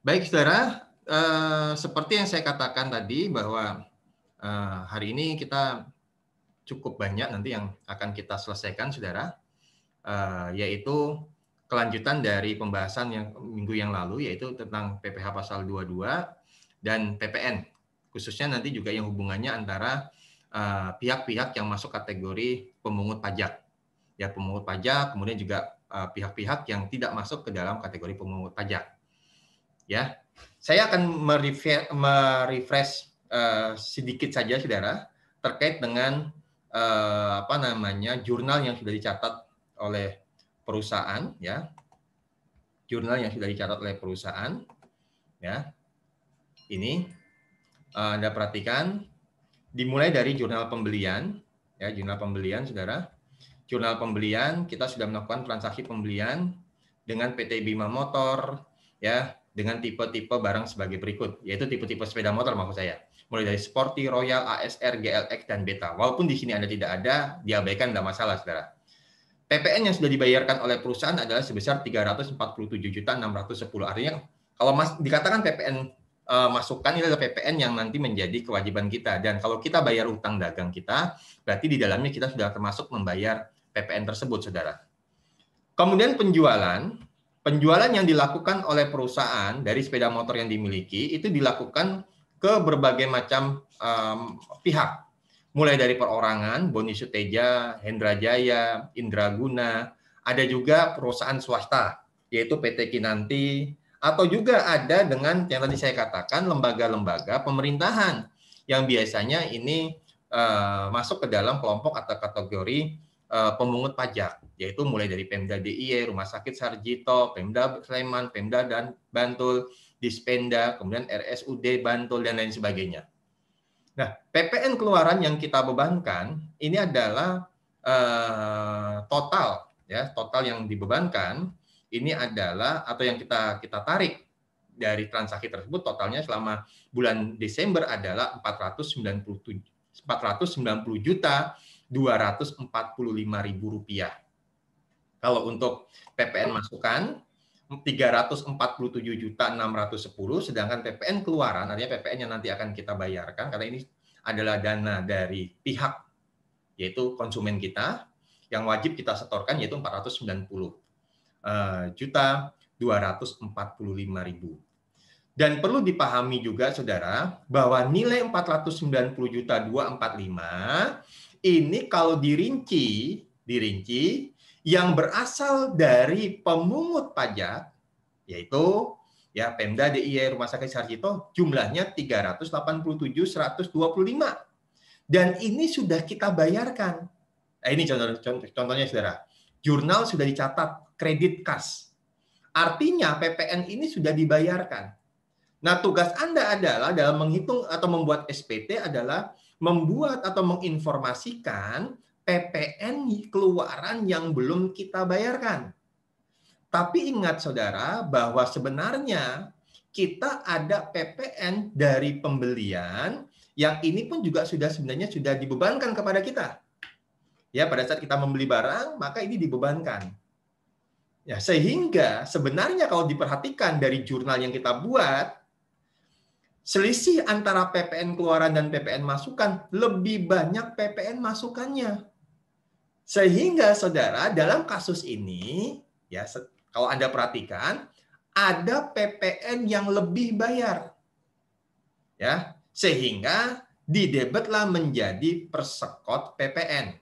Baik, saudara, seperti yang saya katakan tadi bahwa hari ini kita cukup banyak nanti yang akan kita selesaikan, saudara, yaitu kelanjutan dari pembahasan yang minggu yang lalu, yaitu tentang PPh pasal 22 dan PPN, khususnya nanti juga yang hubungannya antara pihak-pihak yang masuk kategori pemungut pajak, ya pemungut pajak, kemudian juga pihak-pihak yang tidak masuk ke dalam kategori pemungut pajak. Ya, saya akan merefresh sedikit saja, saudara, terkait dengan jurnal yang sudah dicatat oleh perusahaan, ya, jurnal yang sudah dicatat oleh perusahaan, ya. Ini Anda perhatikan, dimulai dari jurnal pembelian, ya, jurnal pembelian, saudara. Jurnal pembelian kita sudah melakukan transaksi pembelian dengan PT Bima Motor, ya, dengan tipe-tipe barang sebagai berikut, yaitu tipe-tipe sepeda motor maksud saya. Mulai dari Sporty, Royal, ASR, GLX, dan Beta. Walaupun di sini Anda tidak ada, diabaikan, tidak masalah, saudara. PPN yang sudah dibayarkan oleh perusahaan adalah sebesar 347.610. Artinya, kalau dikatakan PPN masukan, ini adalah PPN yang nanti menjadi kewajiban kita. Dan kalau kita bayar utang dagang kita, berarti di dalamnya kita sudah termasuk membayar PPN tersebut, saudara. Kemudian penjualan yang dilakukan oleh perusahaan dari sepeda motor yang dimiliki itu dilakukan ke berbagai macam pihak, mulai dari perorangan, Boni Suteja, Hendra Jaya, Indraguna, ada juga perusahaan swasta, yaitu PT Kinanti, atau juga ada dengan yang tadi saya katakan lembaga-lembaga pemerintahan yang biasanya ini masuk ke dalam kelompok atau kategori pemungut pajak, yaitu mulai dari Pemda DIY, Rumah Sakit Sarjito, Pemda Sleman, Pemda dan Bantul, Dispenda, kemudian RSUD Bantul, dan lain sebagainya. Nah, PPN keluaran yang kita bebankan ini adalah total, ya, total yang dibebankan ini adalah atau yang kita tarik dari transaksi tersebut totalnya selama bulan Desember adalah 490.245.000 rupiah. Kalau untuk PPN masukan 347.610, sedangkan PPN keluaran, artinya PPN yang nanti akan kita bayarkan, karena ini adalah dana dari pihak, yaitu konsumen kita, yang wajib kita setorkan, yaitu 490.245.000. Dan perlu dipahami juga, saudara, bahwa nilai 490.245 ini kalau dirinci yang berasal dari pemungut pajak, yaitu ya Pemda DIY, Rumah Sakit Sarjito, jumlahnya 387.125. Dan ini sudah kita bayarkan. Nah, ini contohnya, saudara. Jurnal sudah dicatat, kredit kas. Artinya PPN ini sudah dibayarkan. Nah, tugas Anda adalah dalam menghitung atau membuat SPT adalah membuat atau menginformasikan PPN keluaran yang belum kita bayarkan. Tapi ingat, saudara, bahwa sebenarnya kita ada PPN dari pembelian yang ini pun juga sebenarnya sudah dibebankan kepada kita. Ya, pada saat kita membeli barang, maka ini dibebankan. Ya, sehingga sebenarnya kalau diperhatikan dari jurnal yang kita buat, selisih antara PPN keluaran dan PPN masukan lebih banyak PPN masukannya. Sehingga, saudara, dalam kasus ini, ya, kalau Anda perhatikan, ada PPN yang lebih bayar. Ya, sehingga didebetlah menjadi persekot PPN.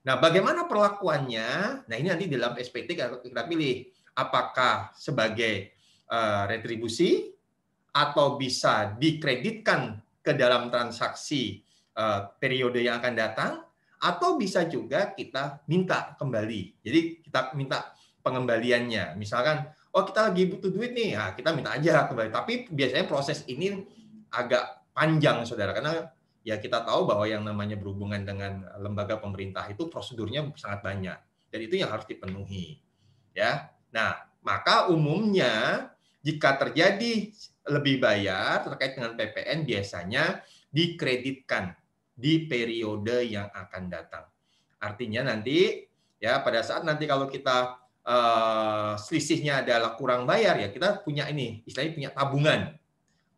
Nah, bagaimana perlakuannya? Nah, ini nanti dalam SPT kita pilih apakah sebagai retribusi atau bisa dikreditkan ke dalam transaksi periode yang akan datang, atau bisa juga kita minta kembali. Jadi kita minta pengembaliannya. Misalkan, oh kita lagi butuh duit nih, ya kita minta aja kembali. Tapi biasanya proses ini agak panjang, saudara, karena ya kita tahu bahwa yang namanya berhubungan dengan lembaga pemerintah itu prosedurnya sangat banyak, dan itu yang harus dipenuhi. Ya, nah maka umumnya jika terjadi lebih bayar terkait dengan PPN biasanya dikreditkan di periode yang akan datang. Artinya nanti ya pada saat nanti kalau kita selisihnya adalah kurang bayar, ya kita punya ini, istilahnya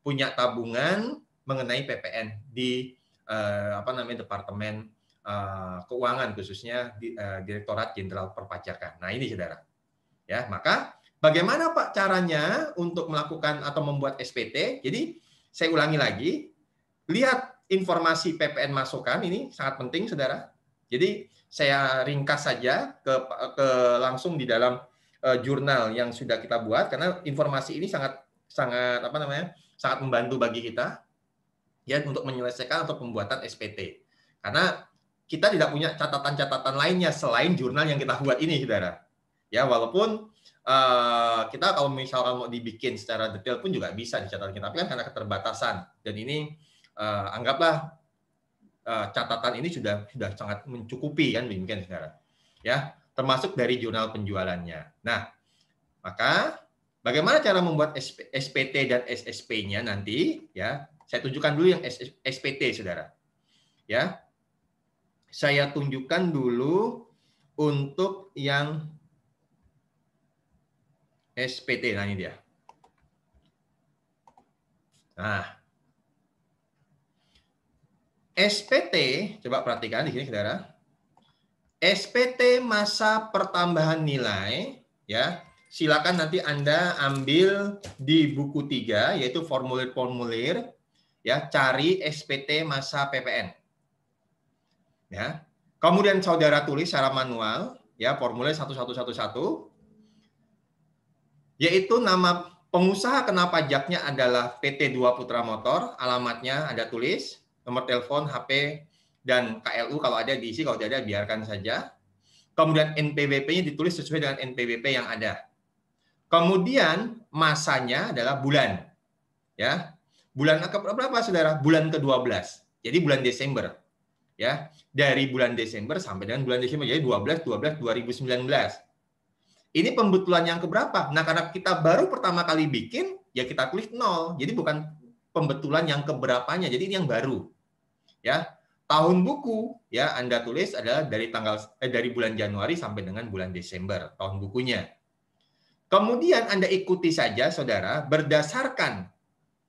punya tabungan mengenai PPN di Departemen Keuangan, khususnya di Direktorat Jenderal Perpajakan. Nah ini saudara, ya maka bagaimana Pak caranya untuk melakukan atau membuat SPT? Jadi saya ulangi lagi, lihat informasi PPN masukan ini sangat penting saudara. Jadi saya ringkas saja langsung di dalam jurnal yang sudah kita buat, karena informasi ini sangat membantu bagi kita ya untuk menyelesaikan atau pembuatan SPT. Karena kita tidak punya catatan-catatan lainnya selain jurnal yang kita buat ini, saudara. Ya, walaupun kita kalau misalkan mau dibikin secara detail pun juga bisa di catatan kita, tapi kan karena keterbatasan. Dan ini anggaplah catatan ini sudah sangat mencukupi kan, demikian saudara. Ya, termasuk dari jurnal penjualannya. Nah, maka bagaimana cara membuat SPT dan SSP-nya nanti? Ya, saya tunjukkan dulu yang SPT, saudara. Ya, saya tunjukkan dulu untuk yang SPT. Nah, ini dia. Nah, SPT, coba perhatikan di sini, saudara. SPT masa pertambahan nilai, ya. Silakan nanti Anda ambil di buku 3, yaitu formulir-formulir, ya, cari SPT masa PPN. Ya. Kemudian saudara tulis secara manual, ya, formulir 1111, yaitu nama pengusaha kena pajaknya adalah PT 2 Putra Motor, alamatnya Anda tulis, nomor telepon, HP, dan KLU kalau ada diisi, kalau tidak ada biarkan saja. Kemudian NPWP-nya ditulis sesuai dengan NPWP yang ada. Kemudian masanya adalah bulan. Ya. Bulan berapa, saudara? Bulan ke-12. Jadi bulan Desember. Ya. Dari bulan Desember sampai dengan bulan Desember. Jadi 12/12/2019. Ini pembetulan yang keberapa? Nah, karena kita baru pertama kali bikin, ya kita tulis 0. Jadi bukan pembetulan yang keberapanya. Jadi ini yang baru. Ya. Tahun buku, ya Anda tulis adalah dari bulan Januari sampai dengan bulan Desember, tahun bukunya. Kemudian Anda ikuti saja, saudara, berdasarkan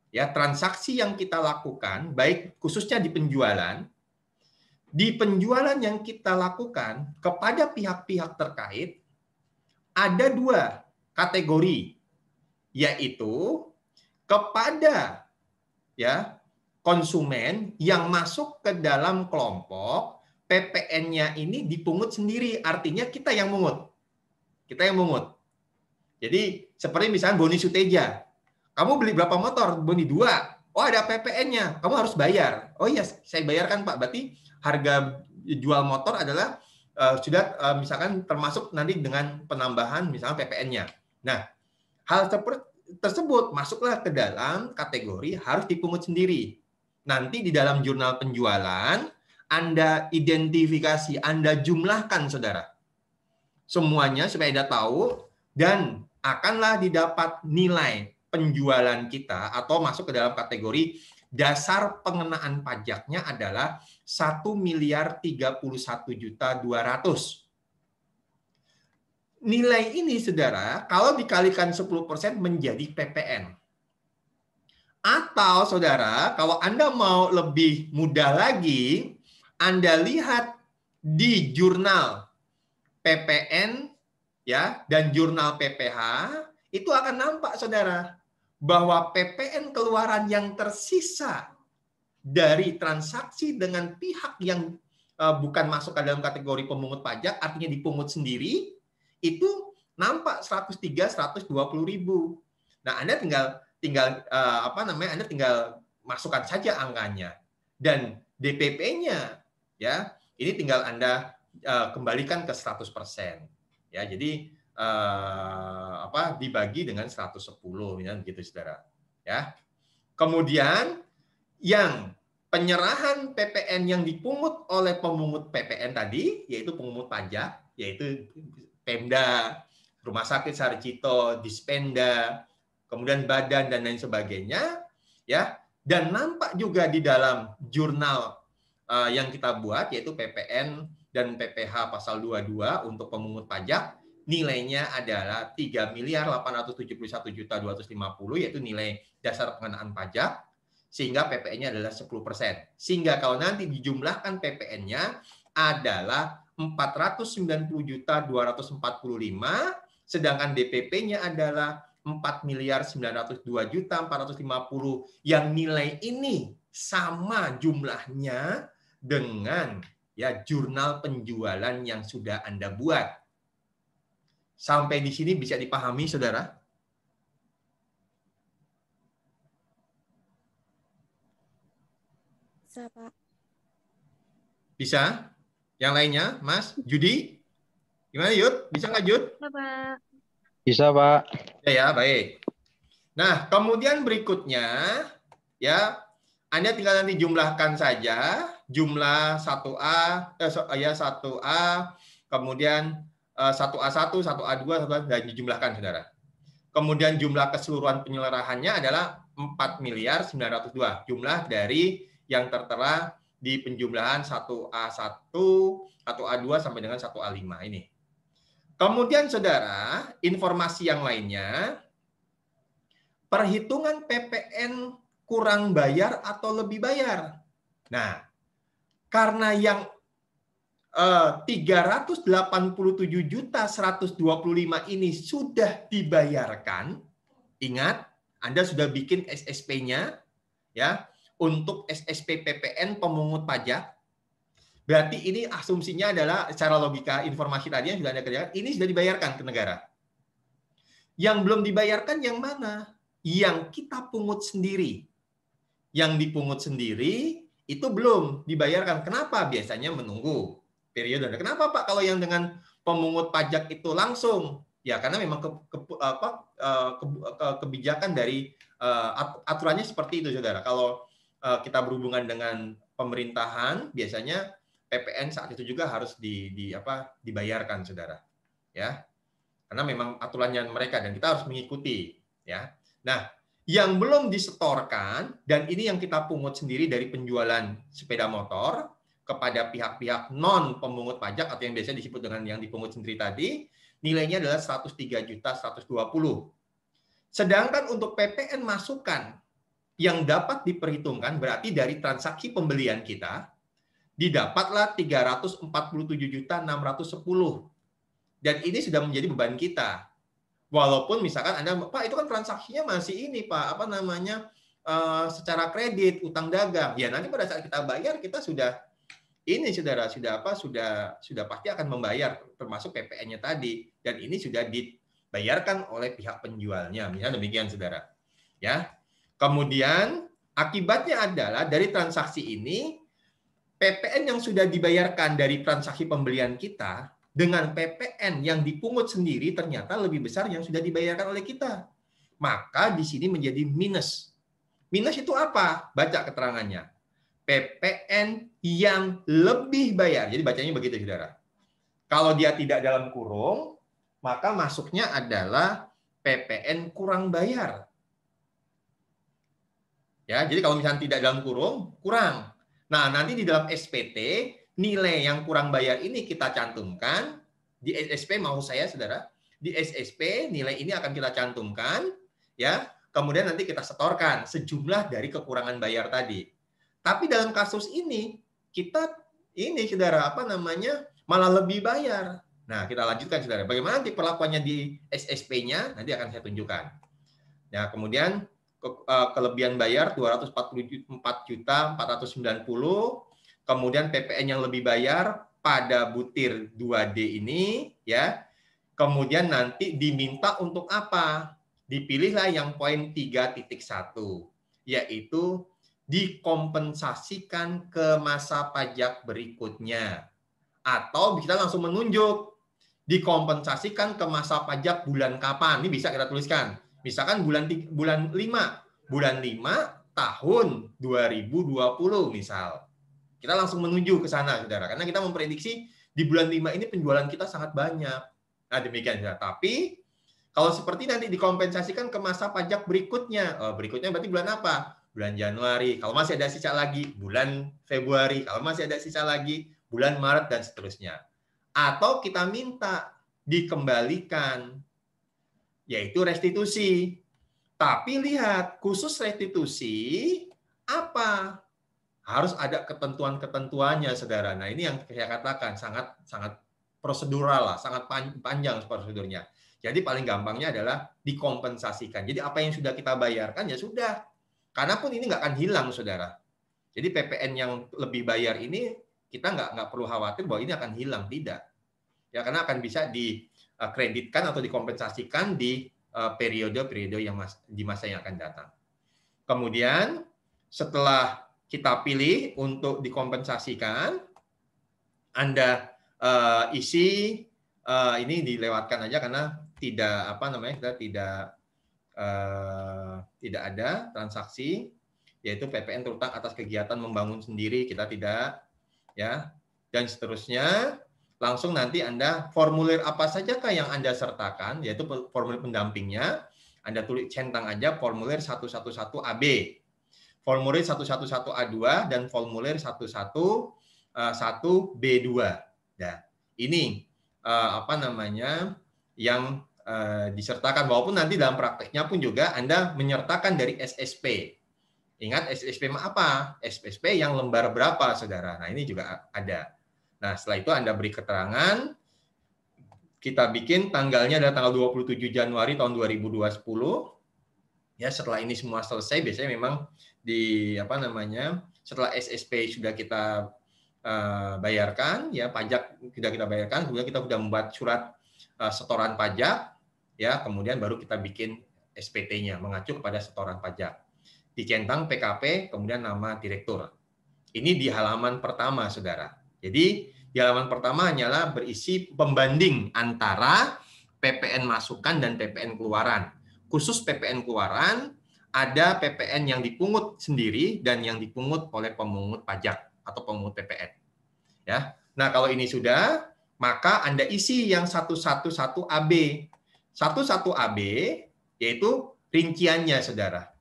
ya transaksi yang kita lakukan, baik khususnya di penjualan yang kita lakukan kepada pihak-pihak terkait, ada 2 kategori, yaitu kepada ya konsumen yang masuk ke dalam kelompok PPN-nya ini dipungut sendiri, artinya kita yang mungut. Jadi seperti misalnya Boni Suteja, kamu beli berapa motor? Boni 2. Oh, ada PPN-nya, kamu harus bayar. Oh iya, saya bayarkan Pak. Berarti harga jual motor adalah sudah misalkan termasuk nanti dengan penambahan misalnya PPN-nya. Nah, hal tersebut masuklah ke dalam kategori harus dipungut sendiri. Nanti di dalam jurnal penjualan, Anda identifikasi, Anda jumlahkan, saudara. Semuanya supaya Anda tahu, dan akanlah didapat nilai penjualan kita atau masuk ke dalam kategori dasar pengenaan pajaknya adalah 1.031.200.000. Nilai ini, saudara, kalau dikalikan 10% menjadi PPN. Atau, saudara, kalau Anda mau lebih mudah lagi, Anda lihat di jurnal PPN ya dan jurnal PPH, itu akan nampak, saudara, bahwa PPN keluaran yang tersisa dari transaksi dengan pihak yang bukan masuk ke dalam kategori pemungut pajak, artinya dipungut sendiri, itu nampak 103.120.000. Nah, Anda tinggal Anda tinggal masukkan saja angkanya, dan DPP-nya ya ini tinggal Anda kembalikan ke 100%. Ya, jadi dibagi dengan 110 misalnya begitu, saudara. Ya. Kemudian yang penyerahan PPN yang dipungut oleh pemungut PPN tadi, yaitu pemungut pajak, yaitu Pemda, Rumah Sakit Sarjito, Dispenda, kemudian badan dan lain sebagainya, ya. Dan nampak juga di dalam jurnal yang kita buat, yaitu PPN dan PPH pasal 22 untuk pemungut pajak, nilainya adalah 3.871.250.000, yaitu nilai dasar pengenaan pajak, sehingga PPN-nya adalah 10%. Sehingga kalau nanti dijumlahkan PPN-nya adalah 490.245, sedangkan DPP-nya adalah 4.902.450, yang nilai ini sama jumlahnya dengan ya jurnal penjualan yang sudah Anda buat. Sampai di sini bisa dipahami, saudara? Bisa, Pak. Bisa? Yang lainnya, Mas? Judi? Gimana, Yud? Bisa nggak, Jud? Bisa, Pak. Bisa, Pak. Ya, baik. Nah, kemudian berikutnya, ya, Anda tinggal nanti jumlahkan saja jumlah 1A, 1A, kemudian 1A1, 1A2, 1A, dan dijumlahkan, saudara. Kemudian jumlah keseluruhan penyelenggaranya adalah 4.902.000.000, jumlah dari yang tertera di penjumlahan 1A1, 1A2 sampai dengan 1A5 ini. Kemudian saudara, informasi yang lainnya, perhitungan PPN kurang bayar atau lebih bayar. Nah, karena yang 387.125 ini sudah dibayarkan, ingat, Anda sudah bikin SSP-nya ya untuk SSP PPN pemungut pajak. Berarti ini asumsinya adalah secara logika informasi tadi yang sudah Anda kerjakan, ini sudah dibayarkan ke negara. Yang belum dibayarkan yang mana? Yang kita pungut sendiri. Yang dipungut sendiri itu belum dibayarkan. Kenapa? Biasanya menunggu periode. Kenapa, Pak, kalau yang dengan pemungut pajak itu langsung? Ya, karena memang kebijakan dari aturannya seperti itu, saudara. Kalau kita berhubungan dengan pemerintahan, biasanya PPN saat itu juga harus dibayarkan, saudara. Ya, karena memang aturannya mereka dan kita harus mengikuti. Ya, nah, yang belum disetorkan dan ini yang kita pungut sendiri dari penjualan sepeda motor kepada pihak-pihak non pemungut pajak atau yang biasa disebut dengan yang dipungut sendiri tadi, nilainya adalah 103.120.000. Sedangkan untuk PPN masukan yang dapat diperhitungkan berarti dari transaksi pembelian kita didapatlah 347.610. Dan ini sudah menjadi beban kita. Walaupun misalkan Anda, Pak, itu kan transaksinya masih ini, Pak, secara kredit, utang dagang. Ya nanti pada saat kita bayar kita sudah ini, saudara, sudah pasti akan membayar termasuk PPN-nya tadi, dan ini sudah dibayarkan oleh pihak penjualnya. Misalnya demikian, saudara. Ya. Kemudian akibatnya adalah dari transaksi ini PPN yang sudah dibayarkan dari transaksi pembelian kita dengan PPN yang dipungut sendiri ternyata lebih besar yang sudah dibayarkan oleh kita. Maka di sini menjadi minus. Minus itu apa? Baca keterangannya. PPN yang lebih bayar. Jadi bacanya begitu, saudara. Kalau dia tidak dalam kurung, maka masuknya adalah PPN kurang bayar. Ya, jadi kalau misalnya tidak dalam kurung, kurang. Nah, nanti di dalam SPT, nilai yang kurang bayar ini kita cantumkan. Di SSP, mau saya, saudara, di SSP nilai ini akan kita cantumkan. Ya, kemudian nanti kita setorkan sejumlah dari kekurangan bayar tadi. Tapi dalam kasus ini, kita ini, saudara, malah lebih bayar. Nah, kita lanjutkan, saudara. Bagaimana nanti perlakuannya di SSP-nya, nanti akan saya tunjukkan. Nah, kemudian kelebihan bayar 244.490, kemudian PPN yang lebih bayar pada butir 2D ini, ya. Kemudian nanti diminta untuk apa? Dipilihlah yang poin 3.1, yaitu dikompensasikan ke masa pajak berikutnya. Atau bisa langsung menunjuk, dikompensasikan ke masa pajak bulan kapan. Ini bisa kita tuliskan. Misalkan bulan 5 tahun 2020 misal. Kita langsung menuju ke sana, saudara. Karena kita memprediksi di bulan 5 ini penjualan kita sangat banyak. Nah, demikian, saudara. Tapi kalau seperti nanti dikompensasikan ke masa pajak berikutnya. Berikutnya berarti bulan apa? Bulan Januari. Kalau masih ada sisa lagi, bulan Februari. Kalau masih ada sisa lagi, bulan Maret dan seterusnya. Atau kita minta dikembalikan, yaitu restitusi. Tapi lihat, khusus restitusi apa? Harus ada ketentuan-ketentuannya, saudara. Nah, ini yang saya katakan sangat prosedural lah, sangat panjang prosedurnya. Jadi paling gampangnya adalah dikompensasikan. Jadi apa yang sudah kita bayarkan ya sudah. Karena pun ini nggak akan hilang, saudara. Jadi PPN yang lebih bayar ini kita nggak perlu khawatir bahwa ini akan hilang, tidak. Ya, karena akan bisa dikreditkan atau dikompensasikan di periode-periode yang di masa yang akan datang. Kemudian setelah kita pilih untuk dikompensasikan, Anda isi ini dilewatkan aja karena tidak kita tidak ada transaksi, yaitu PPN terutang atas kegiatan membangun sendiri, kita tidak, ya, dan seterusnya. Langsung nanti Anda formulir apa sajakah yang Anda sertakan, yaitu formulir pendampingnya, Anda tulis centang aja formulir 111AB, formulir 111A2 dan formulir 111B2. Ya, ini yang disertakan, walaupun nanti dalam prakteknya pun juga Anda menyertakan dari SSP. Ingat SSP apa? SSP yang lembar berapa, saudara? Nah, ini juga ada. Nah, setelah itu Anda beri keterangan, kita bikin tanggalnya adalah tanggal 27 Januari tahun 2020. Ya, setelah ini semua selesai, biasanya memang setelah SSP sudah kita bayarkan, ya, pajak sudah kita bayarkan, kemudian kita sudah membuat surat setoran pajak, ya, kemudian baru kita bikin SPT-nya mengacu kepada setoran pajak. Dicentang PKP, kemudian nama direktur. Ini di halaman pertama, saudara. Jadi di halaman pertama hanyalah berisi pembanding antara PPN masukan dan PPN keluaran. Khusus PPN keluaran, ada PPN yang dipungut sendiri dan yang dipungut oleh pemungut pajak atau pemungut PPN. Ya. Nah, kalau ini sudah, maka Anda isi yang 111AB. 111AB yaitu rinciannya, saudara.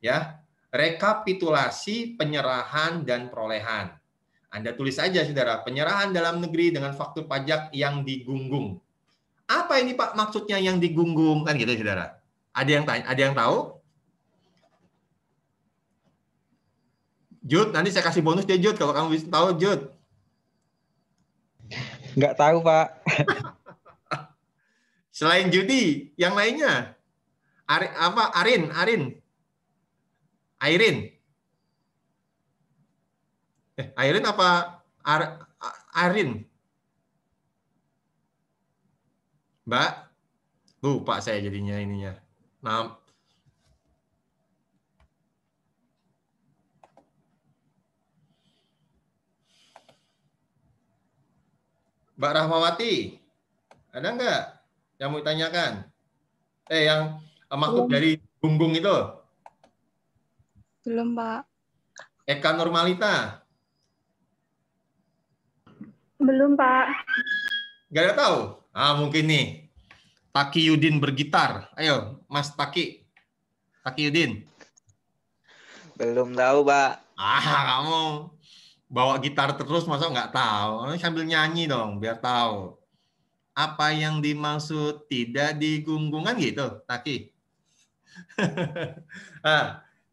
Ya. Rekapitulasi penyerahan dan perolehan. Anda tulis saja, saudara, penyerahan dalam negeri dengan faktur pajak yang digunggung. Apa ini, Pak, maksudnya yang digunggung? Kan gitu, saudara. Ada yang tanya, ada yang tahu? Jud, nanti saya kasih bonus deh, Jud, kalau kamu bisa tahu, Jud. Nggak tahu, Pak. Selain Judi, yang lainnya? Arin. Airin apa Arin? Mbak? Lupa saya jadinya ininya. Nah, Mbak Rahmawati, ada nggak yang mau ditanyakan? Yang maksud dari gunggung itu? Belum, Pak. Eka Normalita? Belum, Pak. Nggak ada tahu? Mungkin nih. Taki Yudin bergitar. Ayo, Mas Taki. Taki Yudin. Belum tahu, Pak. Kamu bawa gitar terus, masa nggak tahu? Sambil nyanyi dong, biar tahu. Apa yang dimaksud tidak digunggungan gitu, Taki?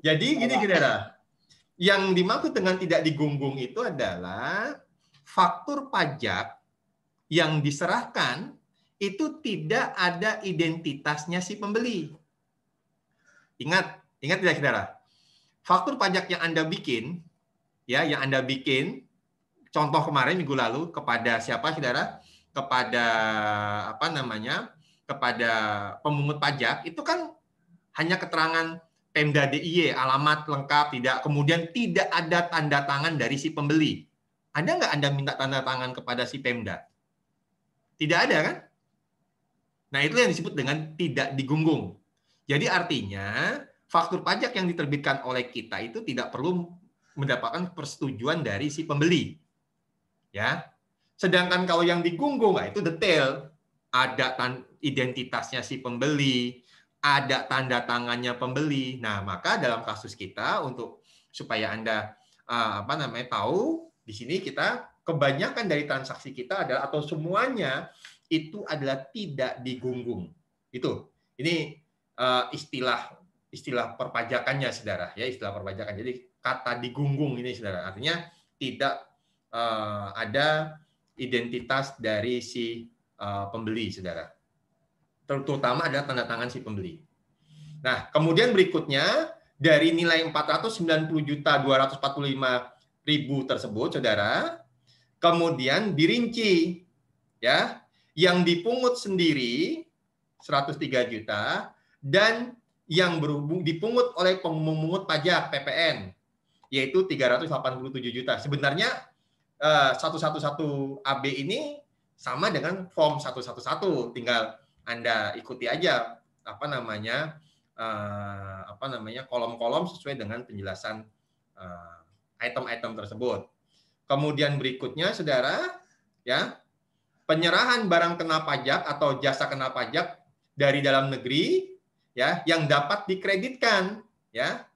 Jadi gini, saudara. Yang dimaksud dengan tidak digunggung itu adalah faktur pajak yang diserahkan itu tidak ada identitasnya si pembeli. Ingat tidak, saudara? Faktur pajak yang Anda bikin, ya, contoh kemarin minggu lalu kepada siapa, saudara? Kepada kepada pemungut pajak, itu kan hanya keterangan Pemda DIY, alamat lengkap, kemudian tidak ada tanda tangan dari si pembeli. Ada nggak Anda minta tanda tangan kepada si Pemda? Tidak ada, kan? Nah, itu yang disebut dengan tidak digunggung. Jadi artinya faktur pajak yang diterbitkan oleh kita itu tidak perlu mendapatkan persetujuan dari si pembeli. Ya. Sedangkan kalau yang digunggung, itu detail. Ada identitasnya si pembeli, ada tanda tangannya pembeli. Nah, maka dalam kasus kita, supaya Anda tahu, di sini kita kebanyakan dari transaksi kita adalah, atau semuanya itu adalah tidak digunggung. Ini istilah perpajakannya, saudara. Ya, istilah perpajakan. Jadi kata digunggung ini, saudara, artinya tidak ada identitas dari si pembeli, saudara. Terutama adalah tanda tangan si pembeli. Nah, kemudian berikutnya dari nilai 490.245.000 tersebut, saudara, kemudian dirinci, ya, yang dipungut sendiri 103 juta dan yang dipungut oleh pemungut pajak PPN yaitu 387 juta. Sebenarnya 111 AB ini sama dengan form 111, tinggal Anda ikuti aja kolom-kolom sesuai dengan penjelasan item-item tersebut. Kemudian berikutnya, saudara, ya, penyerahan barang kena pajak atau jasa kena pajak dari dalam negeri, ya, yang dapat dikreditkan, ya,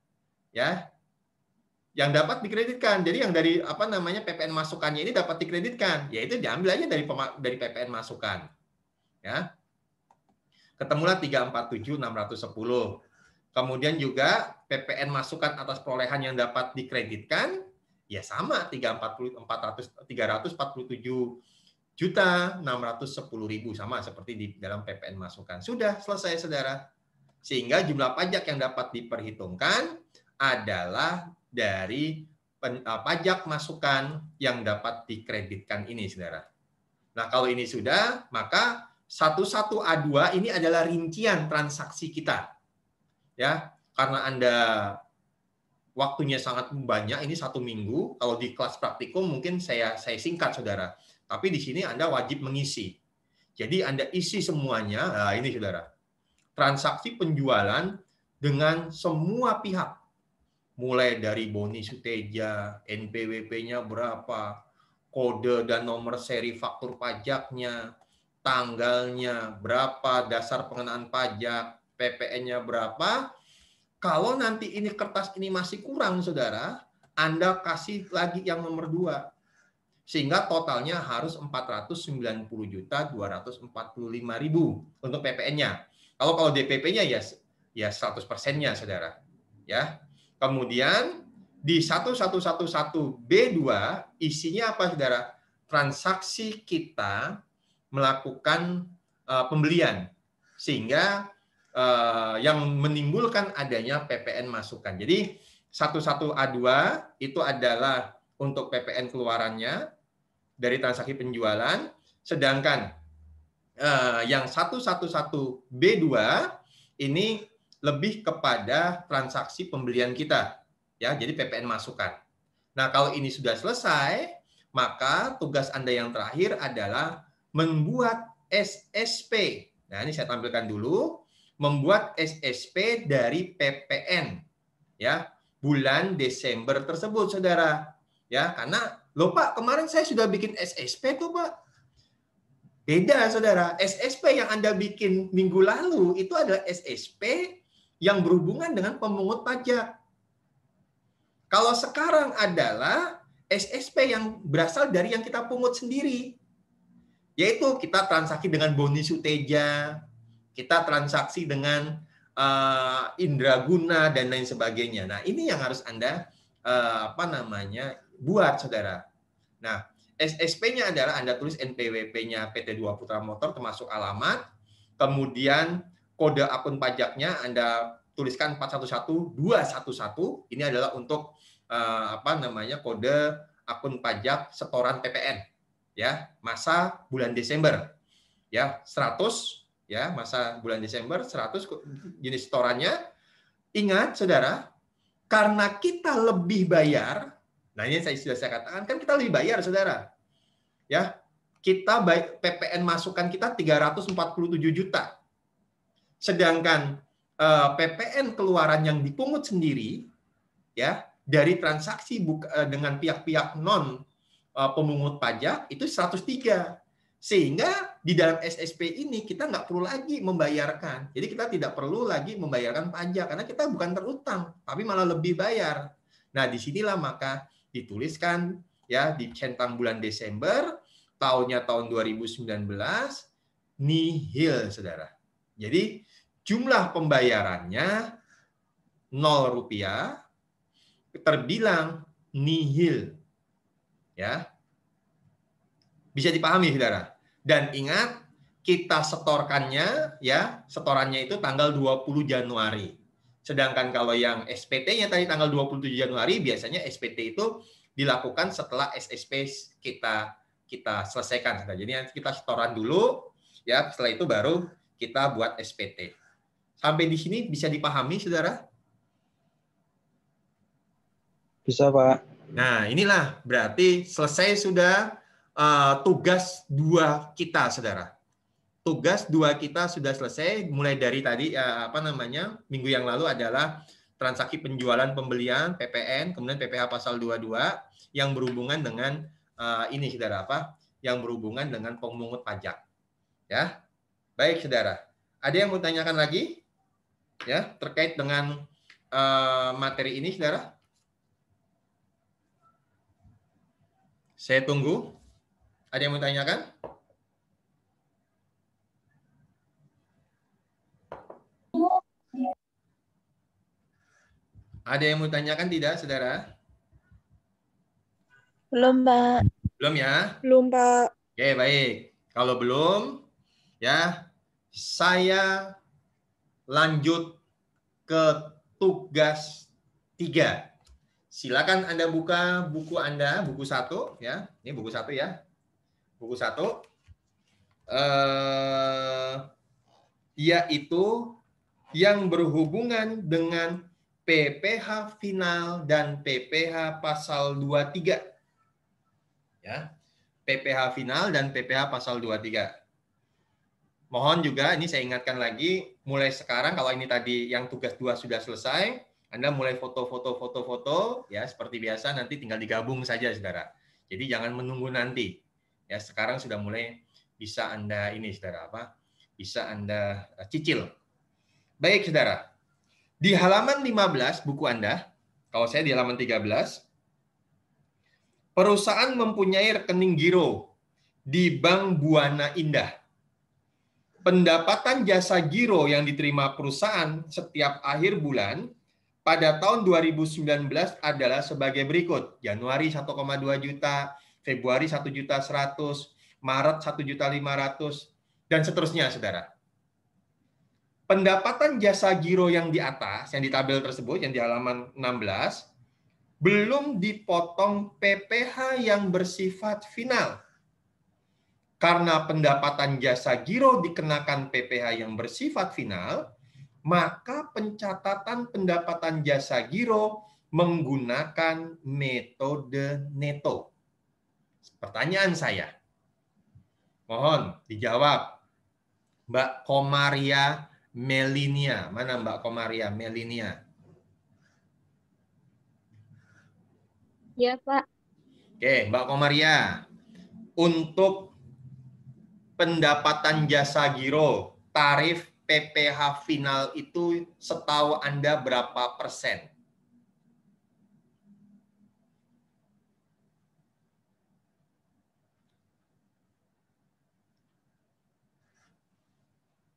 yang dapat dikreditkan. Jadi yang dari PPN masukannya ini dapat dikreditkan, yaitu diambil aja dari PPN masukan, ya. Ketemulah 347.610. Kemudian juga PPN masukan atas perolehan yang dapat dikreditkan, ya sama 347.610.000 sama seperti di dalam PPN masukan. Sudah selesai, saudara. Sehingga jumlah pajak yang dapat diperhitungkan adalah dari pajak masukan yang dapat dikreditkan ini, saudara. Nah, kalau ini sudah, maka 11A2 ini adalah rincian transaksi kita. Ya, karena Anda waktunya sangat banyak, ini 1 minggu. Kalau di kelas praktikum mungkin saya singkat, saudara. Tapi di sini Anda wajib mengisi. Jadi Anda isi semuanya. Nah, ini, saudara. Transaksi penjualan dengan semua pihak. Mulai dari Boni Suteja, NPWP-nya berapa, kode dan nomor seri faktur pajaknya, tanggalnya berapa, dasar pengenaan pajak, PPN-nya berapa. Kalau nanti ini kertas ini masih kurang, saudara, Anda kasih lagi yang nomor 2. Sehingga totalnya harus 490.245.000 untuk PPN-nya. Kalau DPP-nya ya 100%-nya, saudara. Ya. Kemudian di 1111B2 isinya apa, saudara? Transaksi kita melakukan pembelian, sehingga yang menimbulkan adanya PPN masukan. Jadi 11A2 itu adalah untuk PPN keluarannya dari transaksi penjualan, sedangkan yang 111B2 ini lebih kepada transaksi pembelian kita, ya, jadi PPN masukan. Nah, kalau ini sudah selesai, maka tugas Anda yang terakhir adalah membuat SSP. Nah, ini saya tampilkan dulu, membuat SSP dari PPN, ya, bulan Desember tersebut, saudara. Ya, karena loh Pak, kemarin saya sudah bikin SSP tuh, Pak. Beda, saudara. SSP yang Anda bikin minggu lalu itu adalah SSP yang berhubungan dengan pemungut pajak. Kalau sekarang adalah SSP yang berasal dari yang kita pungut sendiri. Yaitu kita transaksi dengan Boni Suteja, kita transaksi dengan Indraguna dan lain sebagainya. Nah, ini yang harus Anda buat, saudara. Nah, SSP-nya adalah Anda tulis NPWP-nya PT Dua Putra Motor termasuk alamat, kemudian kode akun pajaknya Anda tuliskan 411211. Ini adalah untuk kode akun pajak setoran PPN, ya, masa bulan Desember, ya, 100, ya, masa bulan Desember 100 jenis setorannya. Ingat, saudara, karena kita lebih bayar. Nah, ini sudah saya katakan, kan kita lebih bayar, saudara. Ya, kita PPN masukan kita 347 juta. Sedangkan PPN keluaran yang dipungut sendiri, ya, dari transaksi dengan pihak-pihak non pemungut pajak itu 103. Sehingga di dalam SSP ini kita nggak perlu lagi membayarkan. Jadi kita tidak perlu lagi membayarkan pajak karena kita bukan terutang, tapi malah lebih bayar. Nah, disinilah maka dituliskan, ya, di centang bulan Desember, tahunnya tahun 2019, nihil, saudara. Jadi jumlah pembayarannya 0 rupiah, terbilang nihil. Ya, bisa dipahami, saudara. Dan ingat, kita setorkannya, ya, setorannya itu tanggal 20 Januari. Sedangkan kalau yang SPT-nya tadi tanggal 27 Januari, biasanya SPT itu dilakukan setelah SSP kita selesaikan. Jadi nanti kita setoran dulu, ya, setelah itu baru kita buat SPT. Sampai di sini bisa dipahami, saudara? Bisa, Pak. Nah, inilah berarti selesai sudah tugas 2 kita, saudara. Tugas 2 kita sudah selesai, mulai dari tadi minggu yang lalu adalah transaksi penjualan pembelian PPN, kemudian PPh pasal 22 yang berhubungan dengan ini, saudara, yang berhubungan dengan pemungut pajak. Ya. Baik, saudara. Ada yang mau tanyakan lagi? Ya, terkait dengan materi ini, saudara? Saya tunggu. Ada yang mau tanyakan? Ada yang mau tanyakan tidak, saudara? Belum, Pak. Belum ya? Belum, Pak. Oke, baik. Kalau belum, ya, saya lanjut ke tugas 3. Silakan Anda buka buku Anda, buku 1, ya. Ini buku 1 ya. Buku 1. Yaitu yang berhubungan dengan PPh final dan PPh pasal 23. Ya. PPh final dan PPh pasal 23. Mohon juga ini saya ingatkan lagi, mulai sekarang kalau ini tadi yang tugas 2 sudah selesai, Anda mulai foto ya, seperti biasa nanti tinggal digabung saja, saudara. Jadi jangan menunggu nanti. Ya, sekarang sudah mulai bisa Anda ini, saudara, bisa Anda cicil. Baik, saudara. Di halaman 15 buku Anda, kalau saya di halaman 13, perusahaan mempunyai rekening giro di Bank Buana Indah. Pendapatan jasa giro yang diterima perusahaan setiap akhir bulan pada tahun 2019 adalah sebagai berikut. Januari 1,2 juta, Februari 1.100.000, Maret 1.500.000, dan seterusnya, saudara. Pendapatan jasa giro yang di atas, yang di tabel tersebut, yang di halaman 16, belum dipotong PPh yang bersifat final. Karena pendapatan jasa giro dikenakan PPh yang bersifat final, maka pencatatan pendapatan jasa giro menggunakan metode neto. Pertanyaan saya, mohon dijawab, Mbak Komaria Melinia. Mana Mbak Komaria Melinia? Ya, Pak. Oke, Mbak Komaria. Untuk pendapatan jasa giro, tarif PPh final itu setahu Anda berapa persen?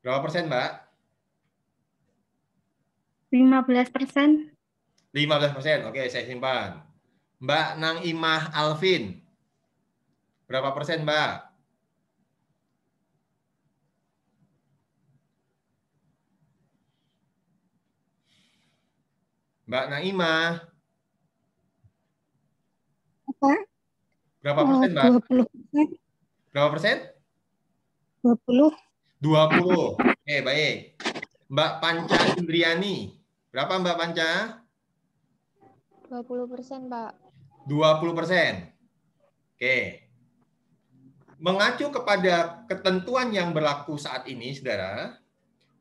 Berapa persen, Mbak? 15%. 15%. Oke, saya simpan. Mbak Nang Imah Alvin. Berapa persen, Mbak? Mbak Naimah. Apa? Berapa persen, Mbak? 20%. Berapa persen? 20. 20. Oke, baik. Mbak Panca Indriani. Berapa, Mbak Panca? 20%, Pak. 20%. Oke. Mengacu kepada ketentuan yang berlaku saat ini, saudara,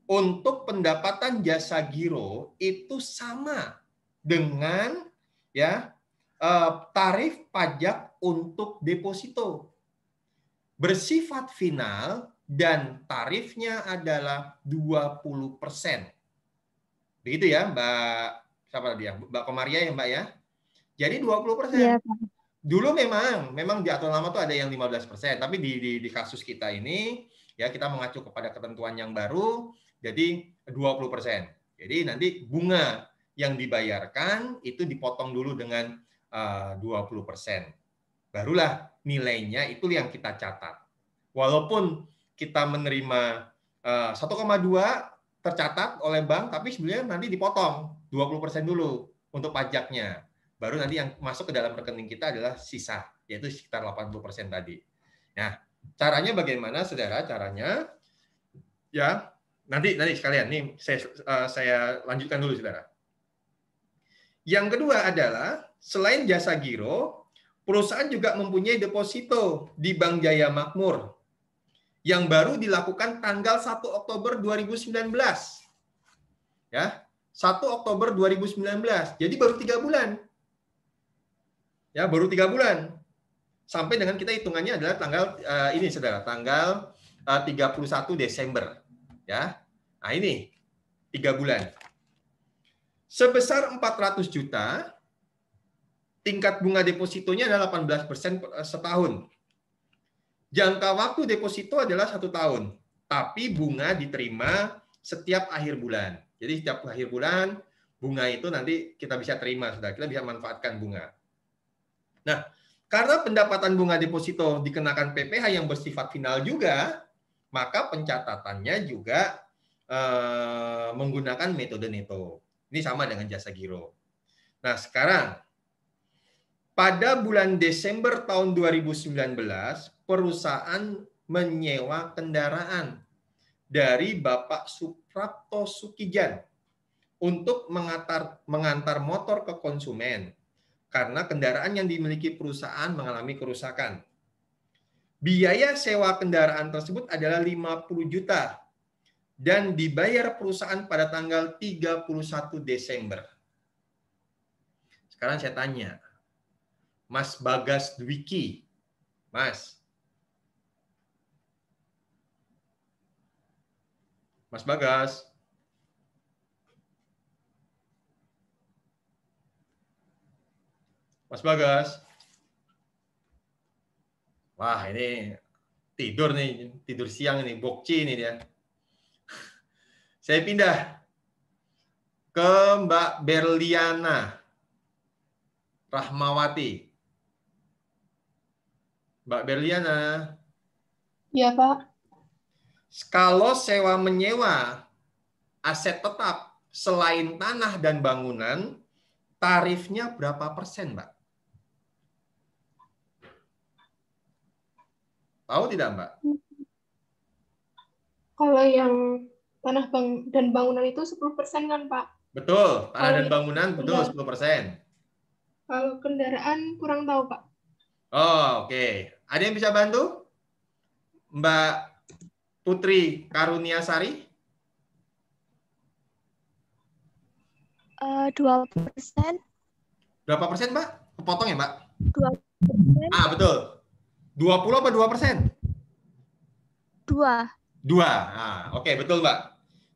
untuk pendapatan jasa giro itu sama dengan ya tarif pajak untuk deposito. Bersifat final dan tarifnya adalah 20%. Begitu ya, Mbak, siapa tadi ya? Mbak Komaria ya, Mbak ya? Jadi 20%. Iya, Pak. Dulu memang di aturan lama tuh ada yang 15%, tapi di kasus kita ini ya kita mengacu kepada ketentuan yang baru, jadi 20%. Jadi nanti bunga yang dibayarkan itu dipotong dulu dengan 20%. Barulah nilainya itu yang kita catat. Walaupun kita menerima 1,2 tercatat oleh bank, tapi sebenarnya nanti dipotong 20% dulu untuk pajaknya. Baru nanti yang masuk ke dalam rekening kita adalah sisa, yaitu sekitar 80% tadi. Nah, caranya bagaimana, saudara? Caranya, ya, nanti sekalian, nih saya lanjutkan dulu, saudara. Yang kedua adalah, selain jasa giro, perusahaan juga mempunyai deposito di Bank Jaya Makmur yang baru dilakukan tanggal 1 Oktober 2019. Ya, 1 Oktober 2019. Jadi baru 3 bulan. Ya, baru 3 bulan. Sampai dengan kita hitungannya adalah tanggal ini, saudara, tanggal 31 Desember. Ya. Nah, ini 3 bulan. Sebesar 400 juta, tingkat bunga depositonya adalah 18% setahun. Jangka waktu deposito adalah 1 tahun, tapi bunga diterima setiap akhir bulan. Jadi setiap akhir bulan, bunga itu nanti kita bisa terima, saudara. Kita bisa manfaatkan bunga. Nah, karena pendapatan bunga deposito dikenakan PPh yang bersifat final juga, maka pencatatannya juga menggunakan metode neto. Ini sama dengan jasa giro. Nah, sekarang pada bulan Desember tahun 2019, perusahaan menyewa kendaraan dari Bapak Suprapto Sukijan untuk mengantar motor ke konsumen karena kendaraan yang dimiliki perusahaan mengalami kerusakan. Biaya sewa kendaraan tersebut adalah 50 juta dan dibayar perusahaan pada tanggal 31 Desember. Sekarang saya tanya, Mas Bagas Dwiki, Mas Bagas, Mas Bagas. Wah, ini tidur nih, tidur siang nih, bokci nih dia. Saya pindah ke Mbak Berliana Rahmawati. Mbak Berliana. Iya, Pak. Kalau sewa menyewa aset tetap selain tanah dan bangunan, tarifnya berapa persen, Mbak? Tahu tidak, Mbak? Kalau yang tanah dan bangunan itu 10% kan, Pak? Betul, tanah dan Kalau bangunan betul 10%. Kalau kendaraan kurang tahu, Pak. Oh, oke. Ada yang bisa bantu? Mbak Putri Karuniasari? 2%. Berapa persen, Mbak? Kepotong ya, Mbak? 2%. Ah, betul. 20 apa 2%? 2. 2. Nah, oke, betul, Mbak.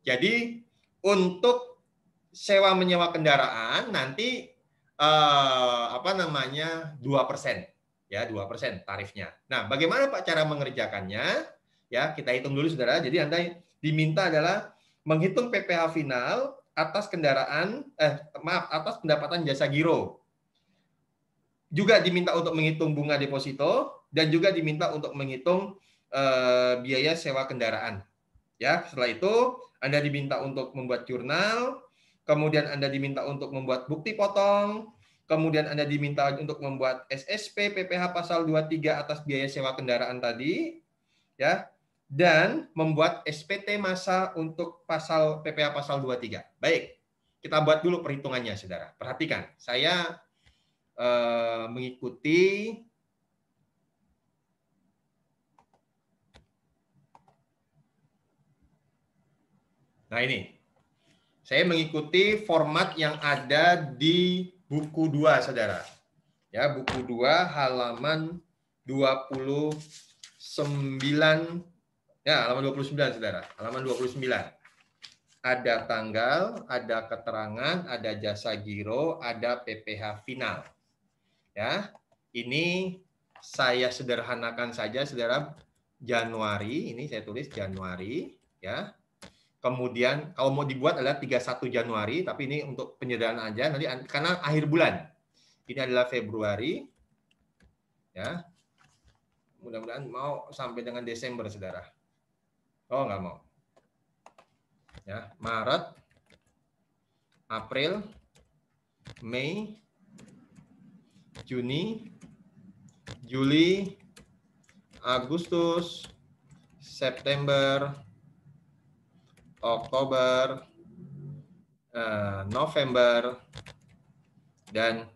Jadi, untuk sewa menyewa kendaraan nanti 2%. Ya, 2% tarifnya. Nah, bagaimana Pak cara mengerjakannya? Ya, kita hitung dulu, Saudara. Jadi Anda diminta adalah menghitung PPh final atas atas pendapatan jasa giro. Juga diminta untuk menghitung bunga deposito dan juga diminta untuk menghitung biaya sewa kendaraan. Ya, setelah itu Anda diminta untuk membuat jurnal, kemudian Anda diminta untuk membuat bukti potong, kemudian Anda diminta untuk membuat SSP PPh pasal 23 atas biaya sewa kendaraan tadi, ya, dan membuat SPT masa untuk pasal PPh pasal 23. Baik, kita buat dulu perhitungannya, Saudara. Perhatikan, saya mengikuti ini. Saya mengikuti format yang ada di buku 2, Saudara. Ya, buku 2 halaman 29. Ya, halaman 29, Saudara. Halaman 29. Ada tanggal, ada keterangan, ada jasa giro, ada PPh final. Ya, ini saya sederhanakan saja, Saudara, Januari, ini saya tulis Januari, ya. Kemudian kalau mau dibuat adalah 31 Januari, tapi ini untuk penyederhanaan aja nanti karena akhir bulan. Ini adalah Februari, ya. Mudah-mudahan mau sampai dengan Desember, saudara. Oh, nggak mau. Ya, Maret, April, Mei, Juni, Juli, Agustus, September, Oktober, November, dan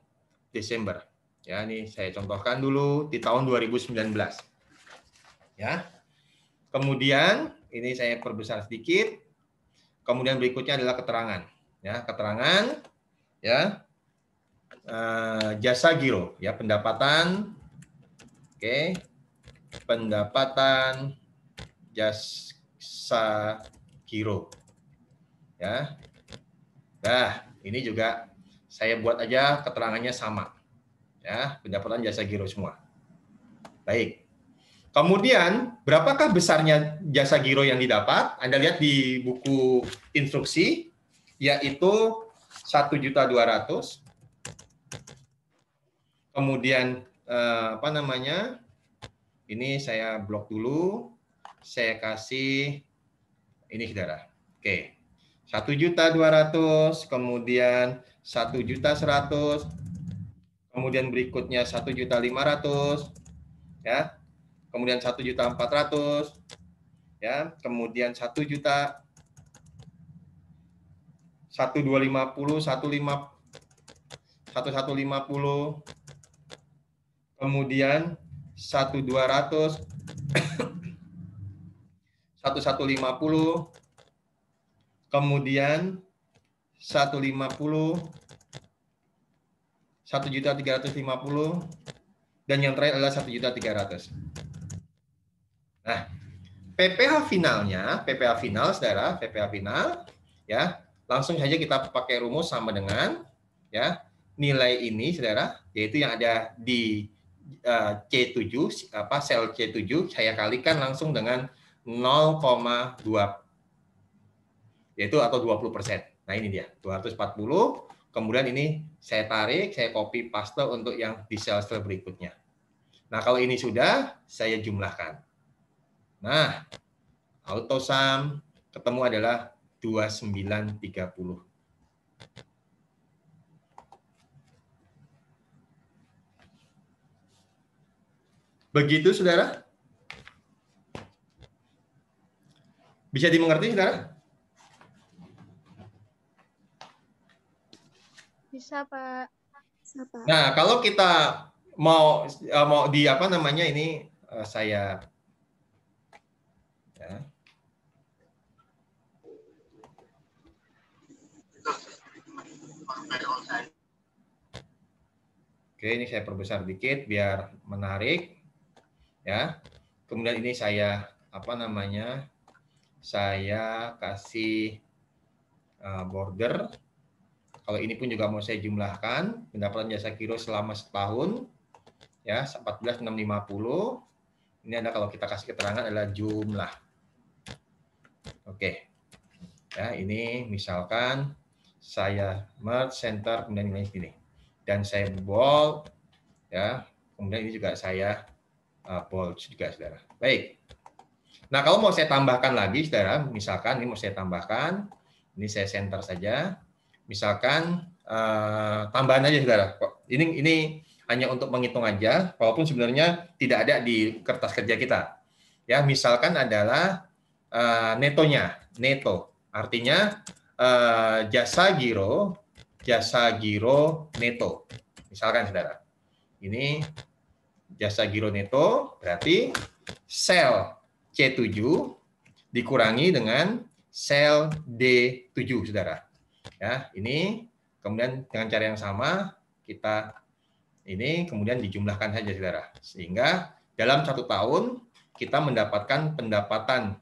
Desember. Ya, ini saya contohkan dulu di tahun 2019. Ya. Kemudian ini saya perbesar sedikit. Kemudian berikutnya adalah keterangan. Ya, keterangan, ya, jasa giro, ya, pendapatan, oke, pendapatan jasa giro, ya. Nah, ini juga saya buat aja keterangannya sama, ya, pendapatan jasa giro semua. Baik. Kemudian, berapakah besarnya jasa giro yang didapat? Anda lihat di buku instruksi, yaitu 1.200.000. Kemudian, apa namanya? Ini saya blok dulu. Saya kasih ini, saudara. Oke. 1.200.000, kemudian 1.100.000, kemudian berikutnya 1.500.000, ya. Kemudian 1.400.000, ya, kemudian 1 juta, 1.250, 1.150, kemudian 1.200, 1.150, kemudian 1.50, 1.350, dan yang terakhir adalah 1.300.000. Nah, PPh finalnya, PPh final, saudara, PPh final, ya, langsung saja kita pakai rumus sama dengan, ya, nilai ini, saudara, yaitu yang ada di C7, sel C7, saya kalikan langsung dengan 0,2, yaitu atau 20%. Nah, ini dia, 240. Kemudian ini saya tarik, saya copy paste untuk yang di sel berikutnya. Nah, kalau ini sudah, saya jumlahkan. Nah, autosum ketemu adalah 2930. Begitu, saudara? Bisa dimengerti, saudara? Bisa, Pak. Bisa, Pak. Nah, kalau kita mau di apa namanya ini, saya, ya. Oke, ini saya perbesar dikit biar menarik, ya. Kemudian ini saya apa namanya, saya kasih border. Kalau ini pun juga mau saya jumlahkan, pendapatan jasa giro selama setahun, ya, 14.650. Ini ada kalau kita kasih keterangan adalah jumlah. Oke. Ya, ini misalkan saya merge center kemudian ini gini. Dan saya bold, ya. Kemudian ini juga saya bold juga, saudara. Baik. Nah, kalau mau saya tambahkan lagi, saudara, misalkan ini mau saya tambahkan, ini saya center saja. Misalkan tambahan aja, saudara. Ini hanya untuk menghitung aja, walaupun sebenarnya tidak ada di kertas kerja kita. Ya, misalkan adalah netonya, neto, artinya jasa giro neto. Misalkan, saudara, ini jasa giro neto berarti sel C7 dikurangi dengan sel D7, saudara. Ya, ini kemudian dengan cara yang sama kita ini kemudian dijumlahkan saja, saudara. Sehingga dalam 1 tahun kita mendapatkan pendapatan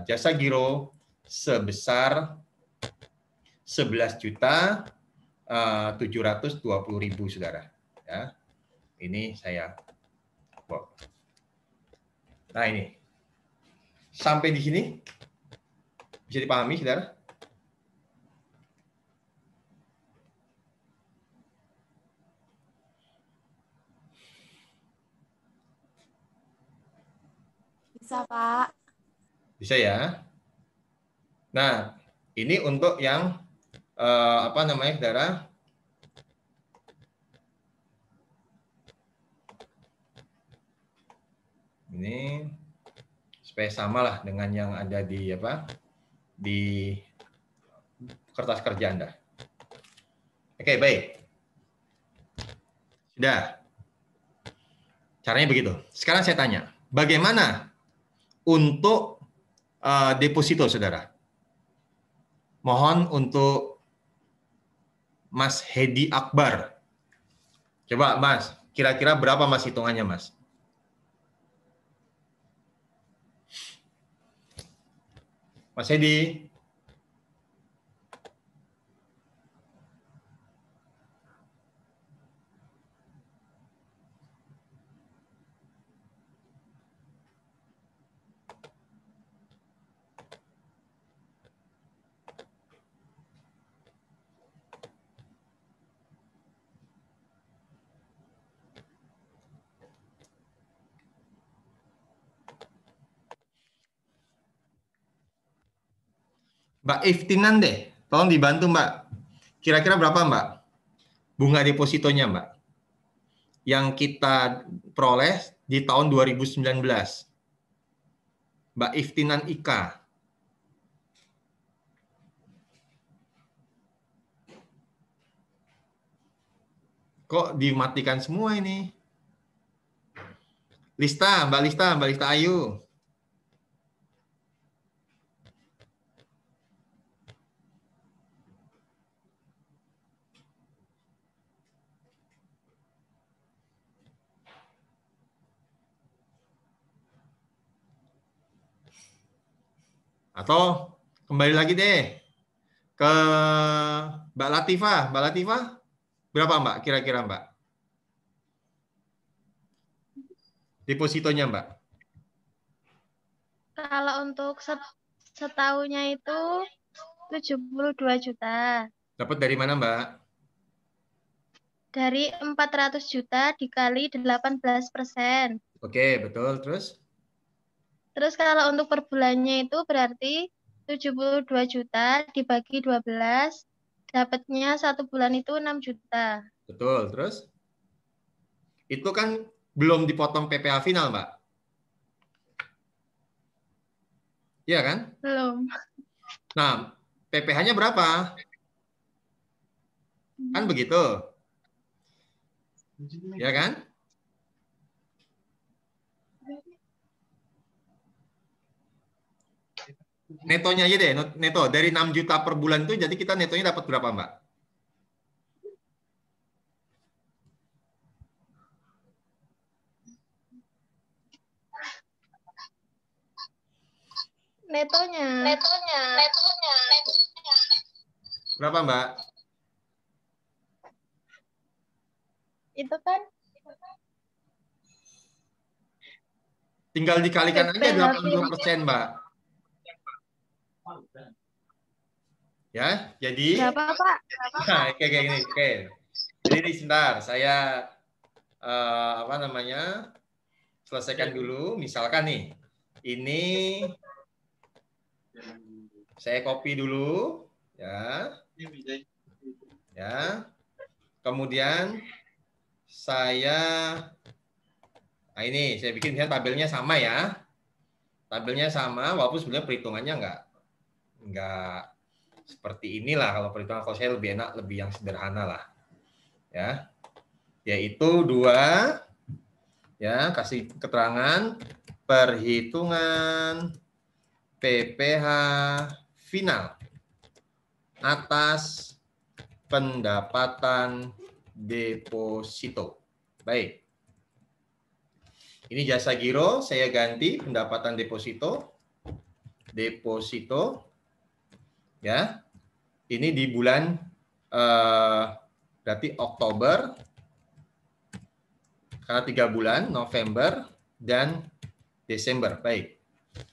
jasa giro sebesar 11.720.000, saudara. Ya, ini saya Nah ini. Sampai di sini bisa dipahami, saudara? Bisa, Pak. Bisa ya. Nah, ini untuk yang apa namanya, saudara? Ini supaya sama lah dengan yang ada di apa? Di kertas kerja Anda. Oke, baik. Sudah. Caranya begitu. Sekarang saya tanya, bagaimana untuk deposito, saudara? Mohon untuk Mas Hedi Akbar. Coba, Mas, kira-kira berapa Mas hitungannya, Mas? Mas Hedi. Mbak Iftinan deh, tolong dibantu Mbak. Kira-kira berapa Mbak bunga depositonya Mbak? Yang kita peroleh di tahun 2019. Mbak Iftinan Ika. Kok dimatikan semua ini? Lista, Mbak Lista Ayu. Atau kembali lagi deh ke Mbak Latifah. Mbak Latifah, berapa Mbak kira-kira Mbak? Depositonya Mbak? Kalau untuk setahunnya itu 72 juta. Dapat dari mana Mbak? Dari 400 juta dikali 18%. Oke, betul. Terus? Terus kalau untuk per bulannya itu berarti 72 juta dibagi 12, dapatnya 1 bulan itu 6 juta. Betul. Terus? Itu kan belum dipotong PPh final, Mbak. Iya kan? Belum. Nah, PPh-nya berapa? Kan begitu. Ya kan? Netonya aja deh, neto. Dari 6 juta per bulan itu, jadi kita netonya dapat berapa, Mbak? Netonya. Berapa, Mbak? Itu kan Tinggal dikalikan aja 80%, Mbak. Ya, jadi berapa, Pak? nah, kayak gini, oke. Jadi ini sebentar, saya apa namanya? Selesaikan dulu. Misalkan nih, ini saya copy dulu, ya. Ya. Kemudian nah ini saya bikin tabelnya sama ya. Tabelnya sama, walaupun sebenarnya perhitungannya nggak seperti inilah. Kalau perhitungan kalau saya lebih enak, lebih yang sederhana lah, ya. Yaitu 2, ya, kasih keterangan perhitungan PPh final atas pendapatan deposito. Baik. Ini jasa giro, saya ganti pendapatan deposito. Deposito. Ya. Ini di bulan berarti Oktober. Karena 3 bulan, November dan Desember. Baik.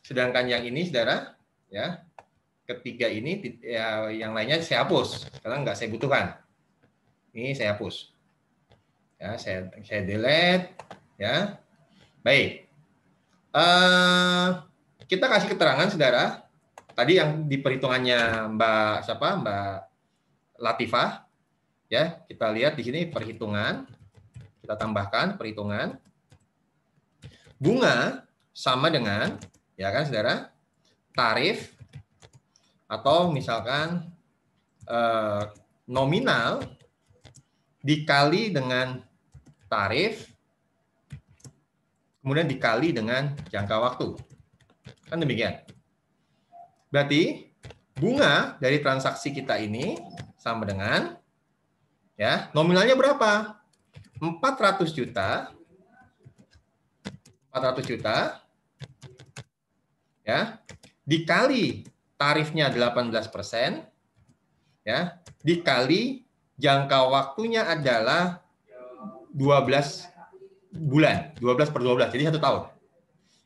Sedangkan yang ini, saudara, ya, ketiga ini ya, yang lainnya saya hapus karena nggak saya butuhkan. Ini saya hapus. Ya, saya delete. Ya, baik. Kita kasih keterangan, saudara. Tadi yang di perhitungannya Mbak Latifah. Ya, kita lihat di sini perhitungan. Kita tambahkan perhitungan. Bunga sama dengan, ya kan, saudara, tarif atau misalkan nominal dikali dengan tarif, kemudian dikali dengan jangka waktu. Kan demikian. Berarti bunga dari transaksi kita ini sama dengan, ya, nominalnya berapa? 400 juta. 400 juta. Ya, dikali tarifnya 18%, ya, dikali jangka waktunya adalah 12 bulan, 12 per 12, jadi 1 tahun.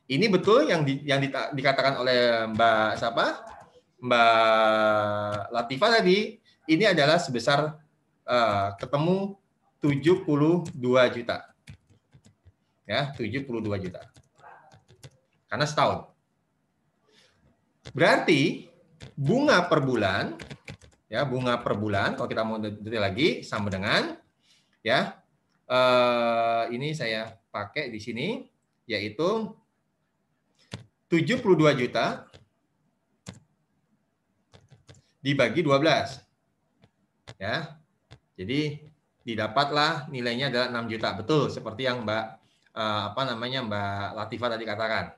Ini betul yang dikatakan oleh Mbak Latifah tadi, ini adalah sebesar ketemu 72 juta. Ya, 72 juta. Karena setahun. Berarti bunga per bulan, ya, bunga per bulan, kalau kita mau detail lagi sama dengan, ya, ini saya pakai di sini, yaitu 72 juta dibagi 12. Ya. Jadi didapatlah nilainya adalah 6 juta. Betul seperti yang Mbak Latifah tadi katakan.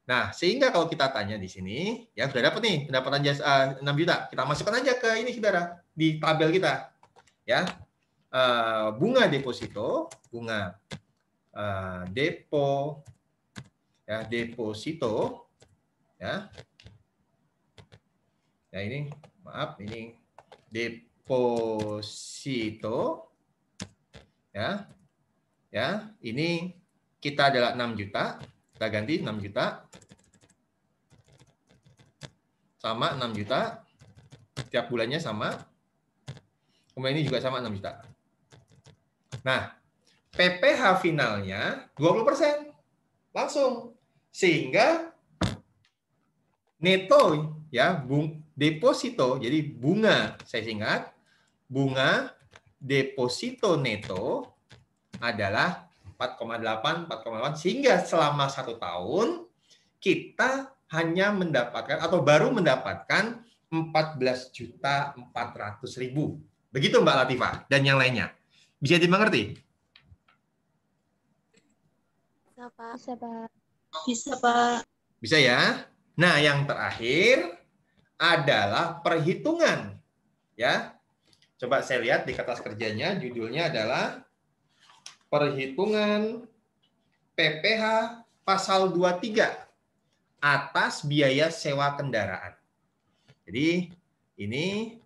Nah, sehingga kalau kita tanya di sini, ya sudah dapat nih pendapatan jasa 6 juta. Kita masukkan aja ke ini, saudara, di tabel kita. Ya. Bunga deposito, deposito, ya. Ya ini, maaf, ini deposito, ya, ya, ini kita adalah 6 juta, kita ganti 6 juta, sama 6 juta, tiap bulannya sama, kemudian ini juga sama 6 juta. Nah, PPh finalnya 20%, langsung, sehingga neto, ya, deposito, jadi bunga, saya singkat, bunga deposito neto adalah 4,8, sehingga selama 1 tahun kita hanya mendapatkan atau baru mendapatkan 14.400.000. Begitu Mbak Latifah dan yang lainnya. Bisa dimengerti? Bisa, Pak. Bisa, Pak. Bisa, Pak. Bisa ya? Nah, yang terakhir adalah perhitungan. Ya. Coba saya lihat di kertas kerjanya, judulnya adalah perhitungan PPh pasal 23 atas biaya sewa kendaraan. Jadi ini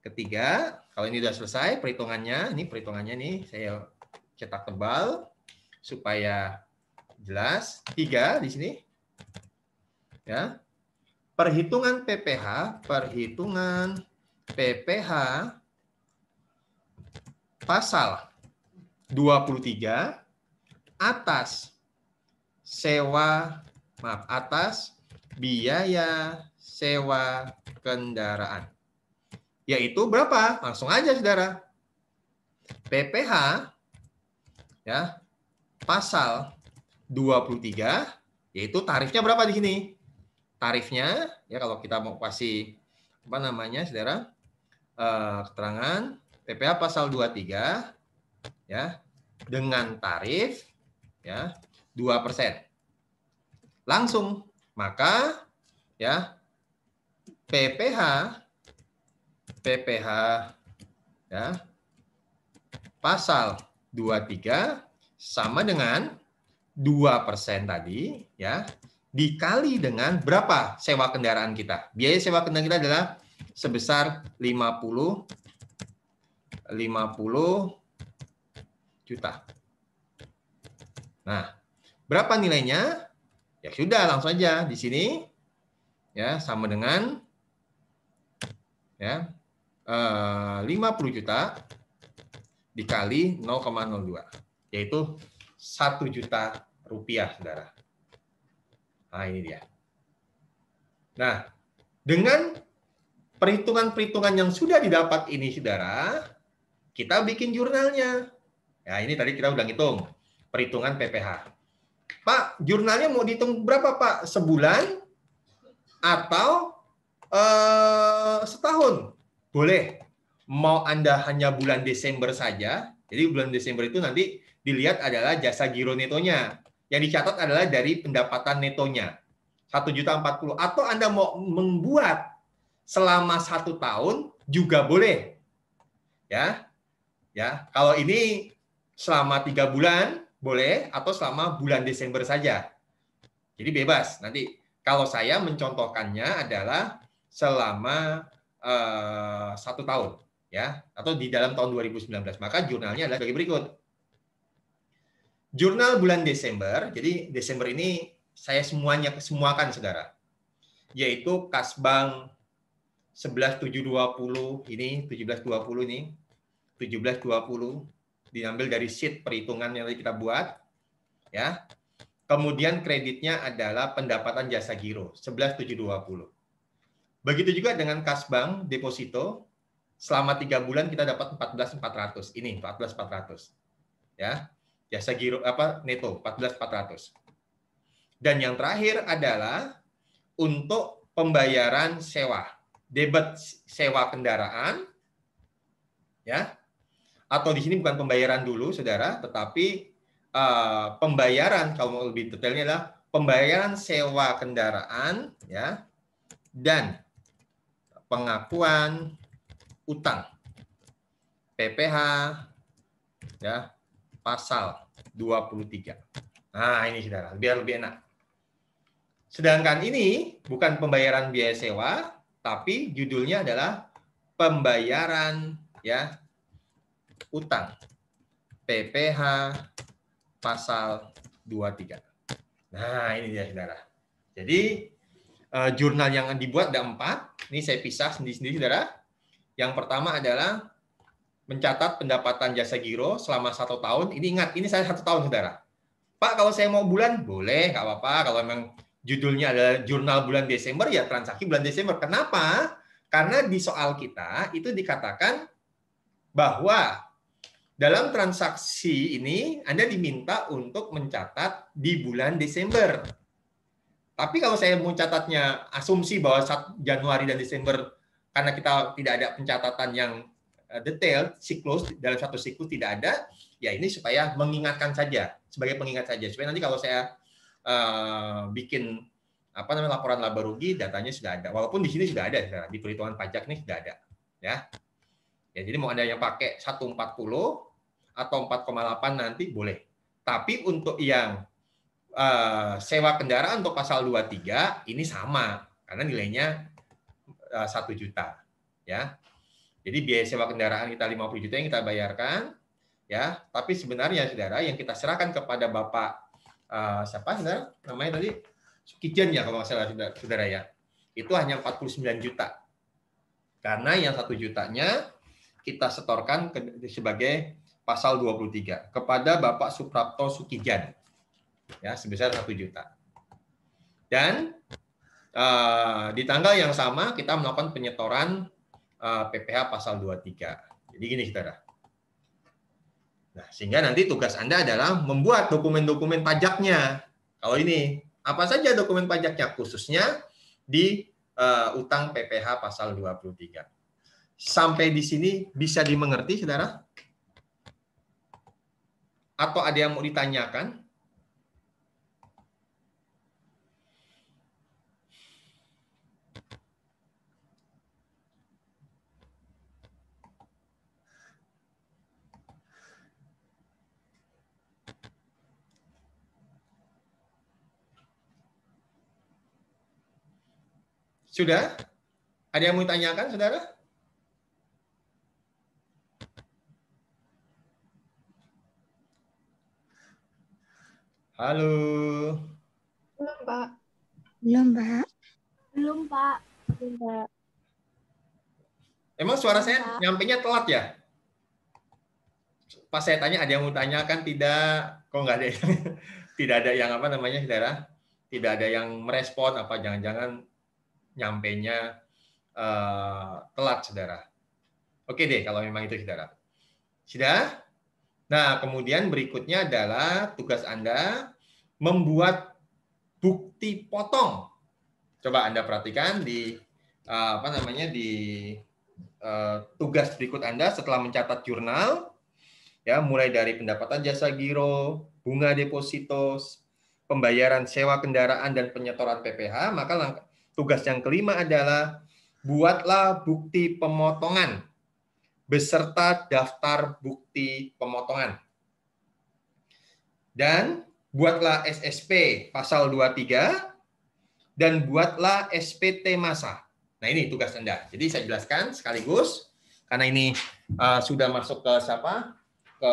ketiga, kalau ini sudah selesai perhitungannya, ini perhitungannya nih saya cetak tebal supaya jelas. 3 di sini. Ya. Perhitungan PPh pasal 23 atas biaya sewa kendaraan. Yaitu berapa? Langsung aja, saudara. PPh, ya, pasal 23, yaitu tarifnya berapa di sini? Tarifnya, ya, kalau kita mau kasih saudara, keterangan PPh pasal 23, ya, dengan tarif, ya, 2%. Langsung, maka, ya, PPh, ya, pasal 23 sama dengan 2% tadi, ya, dikali dengan berapa sewa kendaraan kita. Biaya sewa kendaraan kita adalah sebesar 50 juta. Nah, berapa nilainya? Ya sudah, langsung aja di sini ya sama dengan ya 50 juta dikali 0,02, yaitu 1 juta rupiah, saudara. Nah, ini dia. Nah, dengan perhitungan-perhitungan yang sudah didapat ini, saudara, kita bikin jurnalnya. Ya, ini tadi kita udah ngitung perhitungan PPH. Pak, jurnalnya mau dihitung berapa, Pak? Sebulan atau setahun? Boleh. Mau Anda hanya bulan Desember saja, jadi bulan Desember itu nanti dilihat adalah jasa giro netonya. Yang dicatat adalah dari pendapatan netonya. 1.040.000. Atau Anda mau membuat selama 1 tahun juga boleh. Ya. Ya, kalau ini selama 3 bulan boleh, atau selama bulan Desember saja. Jadi bebas. Nanti kalau saya mencontohkannya adalah selama 1 tahun, ya, atau di dalam tahun 2019. Maka jurnalnya adalah sebagai berikut. Jurnal bulan Desember. Jadi Desember ini saya semuakan, saudara. Yaitu Kasbank 11720 ini, 1720 ini, 1720 diambil dari sheet perhitungan yang tadi kita buat, ya. Kemudian kreditnya adalah pendapatan jasa giro 11.720. Begitu juga dengan Kasbank deposito, selama 3 bulan kita dapat 14.400. Ini 14.400. Ya. Jasa giro neto 14.400. Dan yang terakhir adalah untuk pembayaran sewa, debit sewa kendaraan, ya. Atau di sini bukan pembayaran dulu, saudara, tetapi pembayaran, kalau mau lebih detailnya adalah pembayaran sewa kendaraan, ya, dan pengakuan utang PPH, ya, pasal 23. Nah, ini saudara, biar lebih enak. Sedangkan ini bukan pembayaran biaya sewa, tapi judulnya adalah pembayaran, ya, utang PPH pasal 23. Nah, ini dia, saudara. Jadi jurnal yang dibuat ada 4. Ini saya pisah sendiri-sendiri, saudara. Yang pertama adalah mencatat pendapatan jasa giro selama 1 tahun. Ini ingat, ini saya 1 tahun, saudara. Pak, kalau saya mau bulan, boleh, nggak apa-apa. Kalau memang judulnya adalah jurnal bulan Desember, ya transaksi bulan Desember. Kenapa? Karena di soal kita itu dikatakan bahwa dalam transaksi ini Anda diminta untuk mencatat di bulan Desember. Tapi kalau saya mau catatnya asumsi bahwa Januari dan Desember, karena kita tidak ada pencatatan yang detail, siklus, dalam satu siklus tidak ada, ya ini supaya mengingatkan saja, sebagai pengingat saja. Supaya nanti kalau saya bikin laporan laba rugi, datanya sudah ada. Walaupun di sini sudah ada, di perhitungan pajak nih sudah ada. Ya, jadi mau Anda yang pakai 140 atau 4,8 nanti boleh. Tapi untuk yang sewa kendaraan untuk pasal 23 ini sama karena nilainya 1 juta, ya. Jadi biaya sewa kendaraan kita 50 juta yang kita bayarkan, ya. Tapi sebenarnya, saudara, yang kita serahkan kepada Bapak siapa, saudara? Namanya tadi Sukijan, ya, kalau nggak salah, saudara, ya. Itu hanya 49 juta. Karena yang 1 jutanya kita setorkan sebagai pasal 23 kepada Bapak Suprapto Sukijan, ya, sebesar 1 juta. Dan di tanggal yang sama kita melakukan penyetoran PPH pasal 23. Jadi gini, saudara. Nah, sehingga nanti tugas Anda adalah membuat dokumen-dokumen pajaknya. Kalau ini, apa saja dokumen pajaknya, khususnya di utang PPH pasal 23. Sampai di sini bisa dimengerti, saudara? Atau ada yang mau ditanyakan? Sudah? Ada yang mau ditanyakan, saudara? Halo. Belum, Pak. Belum, Pak. Belum, Pak. Belum, Pak. Emang suara saya Pak. nyampainya telat ya? Pas saya tanya ada yang mau tanyakan tidak? Kok nggak ada yang, tidak ada yang apa namanya, saudara? Tidak ada yang merespon apa jangan-jangan nyampainya telat, saudara. Oke deh kalau memang itu, saudara. Sudah? Nah, kemudian berikutnya adalah tugas Anda membuat bukti potong. Coba Anda perhatikan di apa namanya di tugas berikut Anda setelah mencatat jurnal, ya mulai dari pendapatan jasa giro, bunga deposito, pembayaran sewa kendaraan dan penyetoran PPh, maka tugas yang kelima adalah buatlah bukti pemotongan beserta daftar bukti pemotongan. Dan buatlah SSP pasal 23 dan buatlah SPT masa. Nah, ini tugas Anda. Jadi saya jelaskan sekaligus karena ini sudah masuk ke siapa? Ke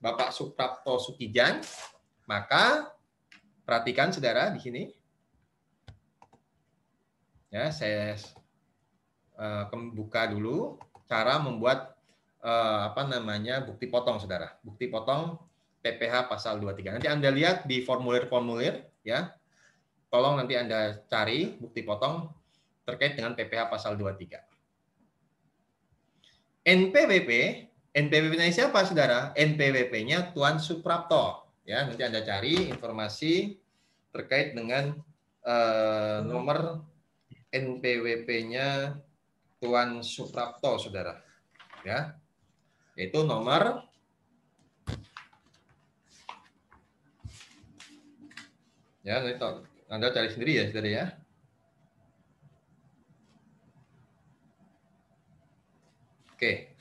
Bapak Suprapto Sukijan. Maka perhatikan saudara di sini. Ya, saya buka dulu cara membuat apa namanya bukti potong, saudara. Bukti potong PPh pasal 23. Nanti Anda lihat di formulir-formulir, ya. Tolong nanti Anda cari bukti potong terkait dengan PPh pasal 23. NPWP-nya siapa, saudara? NPWP-nya Tuan Suprapto. Ya, nanti Anda cari informasi terkait dengan nomor NPWP-nya Tuan Suprapto, saudara. Ya, yaitu nomor ya, Anda cari sendiri ya, saudara ya. Oke.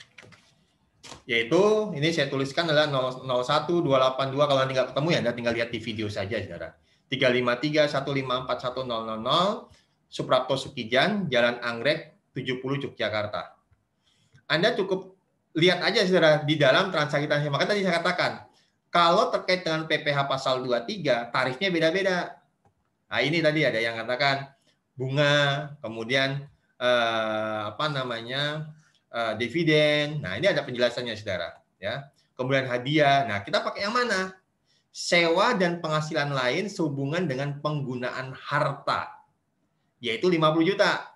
Yaitu ini saya tuliskan adalah 01282, kalau nanti nggak ketemu ya Anda tinggal lihat di video saja, saudara. 353154100 Suprapto Sukijan, Jalan Anggrek 70 Yogyakarta. Anda cukup lihat aja, saudara, di dalam transaksi. Maka tadi saya katakan, kalau terkait dengan PPh pasal 23, tarifnya beda-beda. Nah, ini tadi ada yang katakan bunga, kemudian apa namanya dividen. Nah, ini ada penjelasannya, saudara. Ya, kemudian hadiah. Nah, kita pakai yang mana? Sewa dan penghasilan lain sehubungan dengan penggunaan harta, yaitu 50 juta.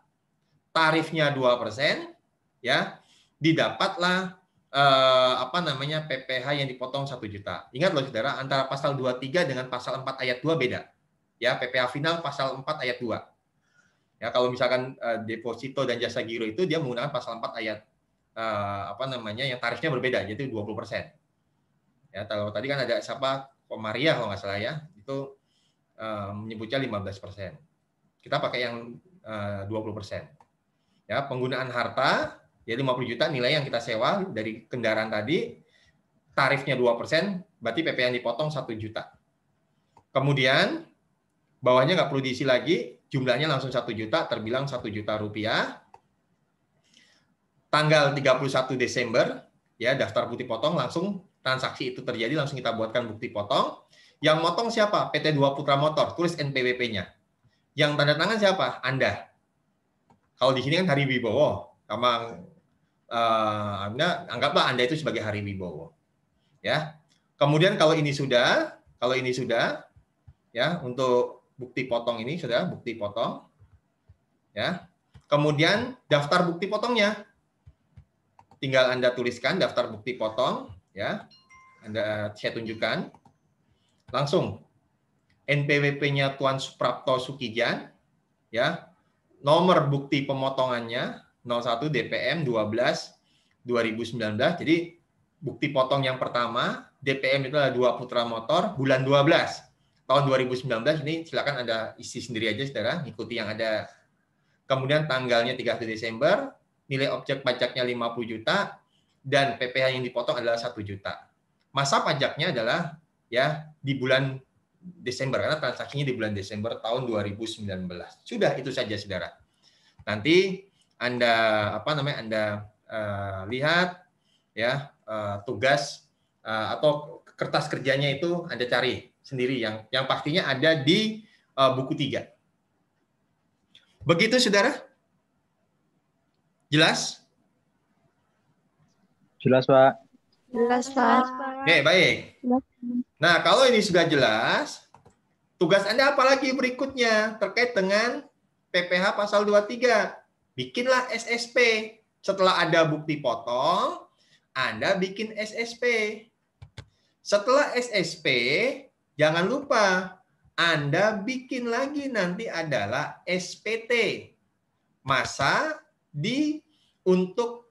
Tarifnya 2%, ya. Didapatlah apa namanya PPh yang dipotong 1 juta. Ingat loh, saudara, antara pasal 23 dengan pasal 4 ayat 2 beda. Ya, PPh final pasal 4 ayat 2. Ya, kalau misalkan deposito dan jasa giro itu dia menggunakan pasal 4 ayat apa namanya yang tarifnya berbeda, yaitu 20%. Ya, kalau tadi kan ada siapa Komaria kalau nggak salah ya, itu menyebutnya 15%. Kita pakai yang 20%. Ya, penggunaan harta ya 50 juta nilai yang kita sewa dari kendaraan tadi, tarifnya 2%, berarti PPh yang dipotong 1 juta. Kemudian bawahnya nggak perlu diisi lagi, jumlahnya langsung 1 juta, terbilang 1 juta rupiah. Tanggal 31 Desember, ya daftar bukti potong, langsung transaksi itu terjadi, langsung kita buatkan bukti potong. Yang motong siapa? PT Dua Putra Motor, tulis NPWP-nya. Yang tanda tangan siapa? Anda. Kalau di sini kan Hari Wibowo, sama Anda anggaplah Anda itu sebagai Hari Wibowo. Ya. Kemudian kalau ini sudah, ya untuk bukti potong ini sudah bukti potong, ya. Kemudian daftar bukti potongnya, tinggal Anda tuliskan daftar bukti potong, ya. Saya tunjukkan langsung NPWP-nya Tuan Suprapto Sukijan, ya. Nomor bukti pemotongannya 01 DPM 12 2019. Jadi bukti potong yang pertama DPM itu adalah Dua Putra Motor bulan 12 tahun 2019. Ini silakan Anda isi sendiri aja, saudara, ikuti yang ada. Kemudian tanggalnya 31 Desember, nilai objek pajaknya 50 juta dan PPh yang dipotong adalah 1 juta. Masa pajaknya adalah ya di bulan Desember karena transaksinya di bulan Desember tahun 2019. Sudah itu saja, saudara. Nanti Anda lihat ya tugas atau kertas kerjanya itu Anda cari sendiri yang pastinya ada di buku 3. Begitu, saudara? Jelas? Jelas, Pak. Jelas, Pak. Oke, baik. Nah, kalau ini sudah jelas, tugas Anda apa lagi berikutnya terkait dengan PPh pasal 23? Bikinlah SSP. Setelah ada bukti potong, Anda bikin SSP. Setelah SSP, jangan lupa Anda bikin lagi nanti adalah SPT. Masa untuk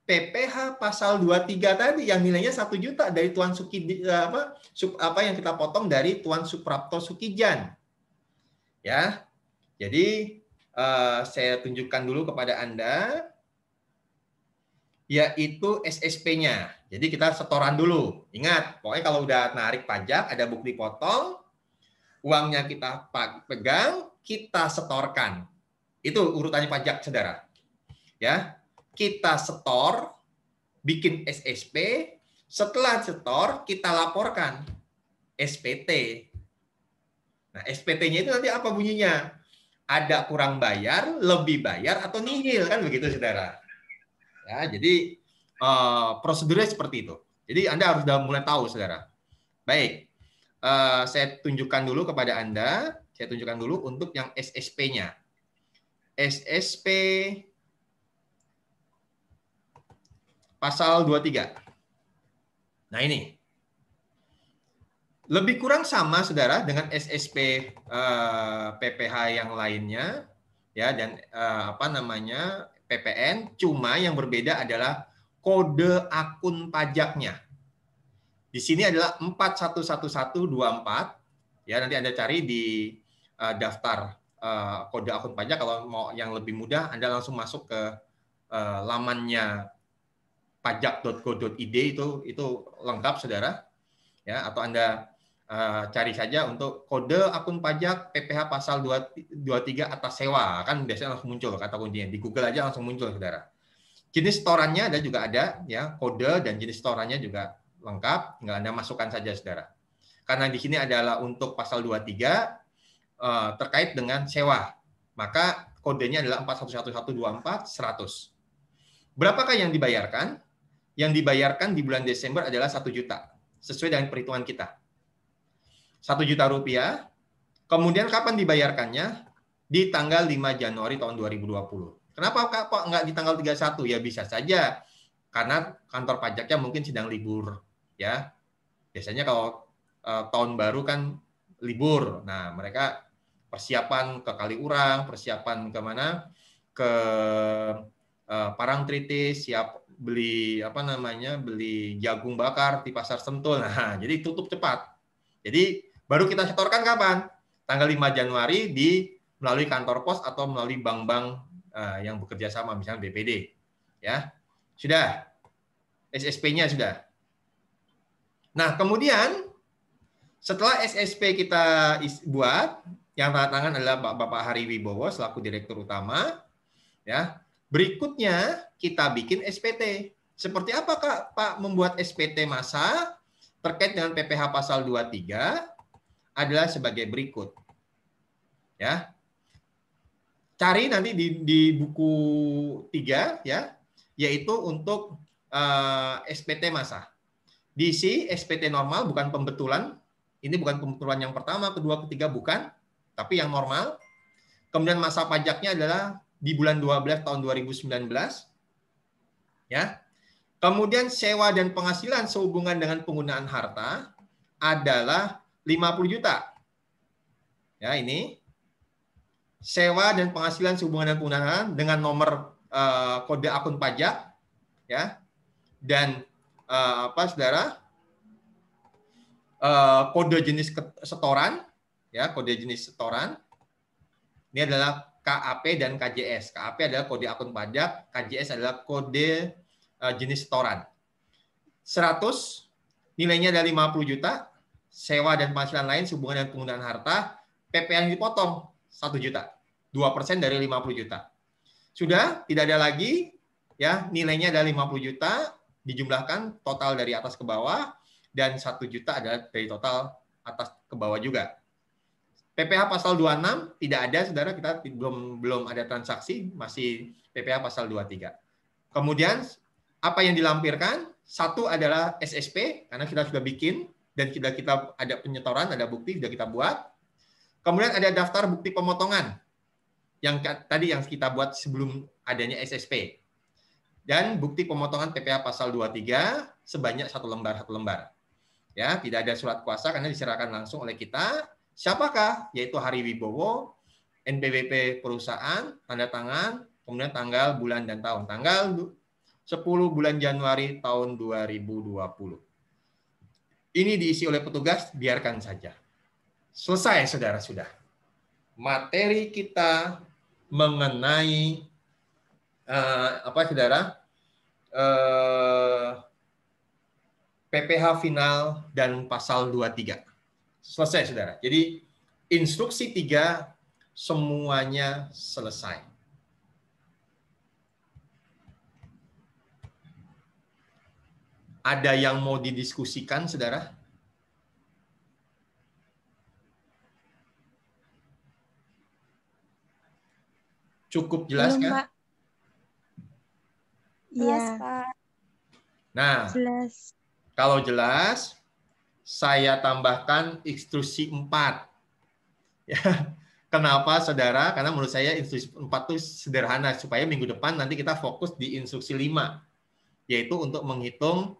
PPh pasal 23 tadi yang nilainya 1 juta dari Tuan yang kita potong dari Tuan Suprapto Sukijan. Ya. Jadi saya tunjukkan dulu kepada Anda yaitu SSP-nya. Jadi kita setoran dulu. Ingat, pokoknya kalau udah narik pajak ada bukti potong, uangnya kita pegang, kita setorkan. Itu urutannya pajak, Saudara. Ya. Kita setor, bikin SSP, setelah setor kita laporkan SPT. Nah, SPT-nya itu nanti apa bunyinya? Ada kurang bayar, lebih bayar, atau nihil, kan begitu, Saudara. Ya, jadi prosedurnya seperti itu. Jadi Anda harus sudah mulai tahu, Saudara. Baik, saya tunjukkan dulu kepada Anda, saya tunjukkan dulu untuk yang SSP-nya. SSP pasal 23. Nah, ini. Lebih kurang sama, Saudara, dengan SSP PPh yang lainnya, ya, dan PPN, cuma yang berbeda adalah kode akun pajaknya. Di sini adalah 411124, ya, nanti Anda cari di daftar kode akun pajak. Kalau mau yang lebih mudah, Anda langsung masuk ke lamannya pajak.go.id, itu lengkap, Saudara, ya, atau Anda cari saja untuk kode akun pajak PPh pasal 23 atas sewa, kan biasanya langsung muncul kata kuncinya, di Google aja langsung muncul, Saudara. Jenis setorannya juga ada, ya, kode dan jenis setorannya juga lengkap, tinggal Anda masukkan saja, Saudara. Karena di sini adalah untuk pasal 23 terkait dengan sewa, maka kodenya adalah 411124 100. Berapakah yang dibayarkan? Yang dibayarkan di bulan Desember adalah 1 juta, sesuai dengan perhitungan kita. 1 juta rupiah. Kemudian kapan dibayarkannya? Di tanggal 5 Januari tahun 2020. Kenapa kok nggak di tanggal 31? Ya bisa saja, karena kantor pajaknya mungkin sedang libur. Ya, biasanya kalau tahun baru kan libur. Nah, mereka persiapan ke Kaliurang, persiapan kemana? Ke Parangtritis, siap beli beli jagung bakar di Pasar Sentul. Nah, jadi tutup cepat. Jadi baru kita setorkan kapan? Tanggal 5 Januari melalui kantor pos atau melalui bank-bank yang bekerja sama, misalnya BPD. Ya. Sudah. SSP-nya sudah. Nah, kemudian setelah SSP kita buat, yang tanda tangan adalah Bapak Hari Wibowo selaku Direktur Utama, ya. Berikutnya kita bikin SPT. Seperti apa, Kak, Pak, membuat SPT masa terkait dengan PPh pasal 23 adalah sebagai berikut. Ya. Cari nanti di buku 3, ya, yaitu untuk SPT masa. Diisi SPT normal, bukan pembetulan. Ini bukan pembetulan yang pertama, kedua, ketiga, bukan, tapi yang normal. Kemudian masa pajaknya adalah di bulan 12 tahun 2019. Ya. Kemudian sewa dan penghasilan sehubungan dengan penggunaan harta adalah 50 juta. Ya, ini. Sewa dan penghasilan sehubungan dengan penggunaan dengan nomor kode akun pajak, ya. Dan Saudara? Kode jenis setoran, ya, kode jenis setoran. Ini adalah KAP dan KJS. KAP adalah kode akun pajak, KJS adalah kode jenis setoran. 100 nilainya dari 50 juta, sewa dan penghasilan lain sehubungan dengan penggunaan harta, PPh yang dipotong 1 juta. 2% dari 50 juta. Sudah, tidak ada lagi, ya, nilainya dari 50 juta dijumlahkan total dari atas ke bawah, dan 1 juta adalah dari total atas ke bawah juga. PPh pasal 26 tidak ada, saudara, kita belum ada transaksi, masih PPh pasal 23. Kemudian apa yang dilampirkan? Satu adalah SSP, karena kita sudah bikin dan kita ada penyetoran, ada bukti sudah kita buat. Kemudian ada daftar bukti pemotongan yang tadi yang kita buat sebelum adanya SSP. Dan bukti pemotongan PPh pasal 23 sebanyak 1 lembar. Ya, tidak ada surat kuasa karena diserahkan langsung oleh kita. Siapakah? Yaitu Hari Wibowo, NPWP perusahaan, tanda tangan, kemudian tanggal, bulan, dan tahun. Tanggal 10 bulan Januari tahun 2020. Ini diisi oleh petugas, biarkan saja. Selesai, saudara, sudah. Materi kita mengenai saudara? PPh final dan pasal 23. Selesai, saudara. Jadi instruksi 3 semuanya selesai. Ada yang mau didiskusikan, saudara? Cukup jelas, Belum, kan? Pak. Jelas, Pak. Nah, Jelas. kalau jelas, saya tambahkan instruksi 4. Ya, kenapa, saudara? Karena menurut saya instruksi 4 itu sederhana, supaya minggu depan nanti kita fokus di instruksi 5, yaitu untuk menghitung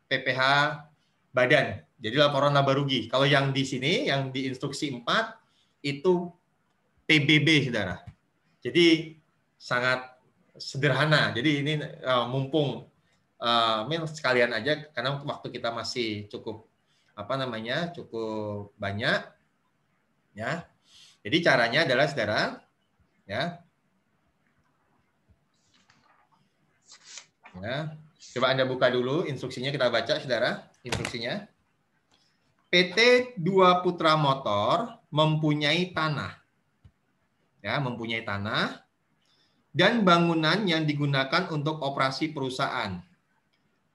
PPh badan. Jadi laporan laba rugi. Kalau yang di sini, yang di instruksi 4 itu PBB, saudara. Jadi sangat sederhana. Jadi ini mumpung sekalian aja karena waktu kita masih cukup cukup banyak, ya. Jadi caranya adalah, saudara, ya. Ya. Coba Anda buka dulu instruksinya, kita baca, saudara, instruksinya. PT Dua Putra Motor mempunyai tanah. Ya, mempunyai tanah dan bangunan yang digunakan untuk operasi perusahaan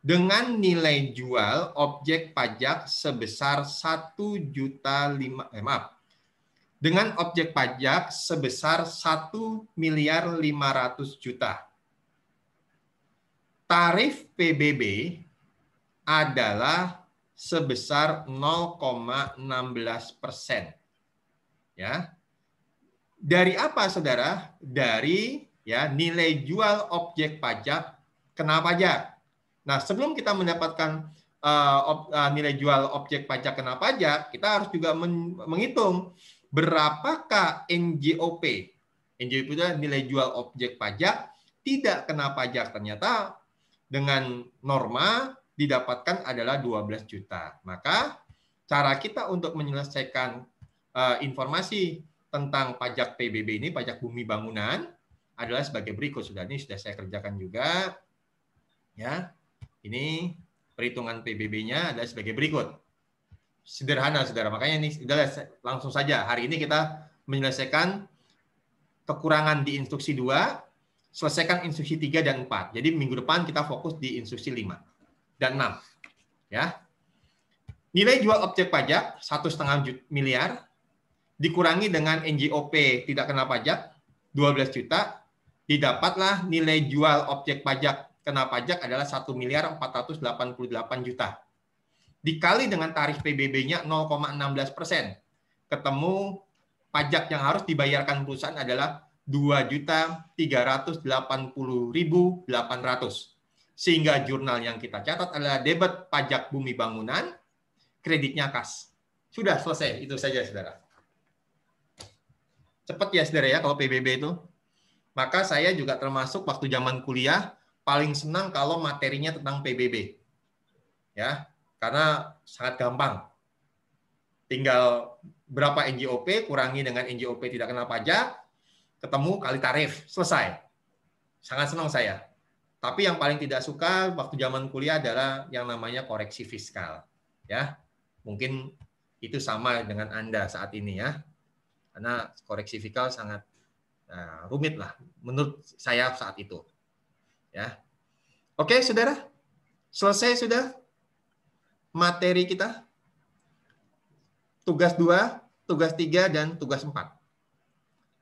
dengan nilai jual objek pajak sebesar 1.500.000 dengan objek pajak sebesar 1.500.000.000. Tarif PBB adalah sebesar 0,16%. Ya. Dari apa, saudara? Dari nilai jual objek pajak kena pajak. Nah, sebelum kita mendapatkan nilai jual objek pajak kena pajak, kita harus juga menghitung berapakah NJOP. NJOP itu adalah nilai jual objek pajak tidak kena pajak. Ternyata dengan norma didapatkan adalah 12 juta. Maka cara kita untuk menyelesaikan informasi tentang pajak PBB ini, pajak bumi bangunan, adalah sebagai berikut. Ini sudah saya kerjakan juga. Ya, ini perhitungan PBB-nya adalah sebagai berikut. Sederhana, saudara. Makanya ini langsung saja. Hari ini kita menyelesaikan kekurangan di instruksi 2, selesaikan instruksi 3 dan 4. Jadi minggu depan kita fokus di instruksi 5 dan 6. Ya. Nilai jual objek pajak 1,5 miliar dikurangi dengan NJOP tidak kena pajak 12 juta, didapatlah nilai jual objek pajak kena pajak adalah 1.488.000.000. Dikali dengan tarif PBB-nya 0,16%. Ketemu pajak yang harus dibayarkan perusahaan adalah 2.380.800. Sehingga jurnal yang kita catat adalah debit pajak bumi bangunan, kreditnya kas. Sudah selesai, itu saja, saudara. Cepat ya, saudara, ya, kalau PBB itu. Maka saya juga termasuk waktu zaman kuliah paling senang kalau materinya tentang PBB. Ya, karena sangat gampang. Tinggal berapa NJOP kurangi dengan NJOP tidak kena pajak, ketemu kali tarif, selesai. Sangat senang saya. Tapi yang paling tidak suka waktu zaman kuliah adalah yang namanya koreksi fiskal. Ya, mungkin itu sama dengan Anda saat ini, ya. Karena koreksi fiskal sangat rumit lah menurut saya saat itu. Ya. Oke, saudara. Selesai sudah materi kita. tugas 2, tugas 3, dan tugas 4.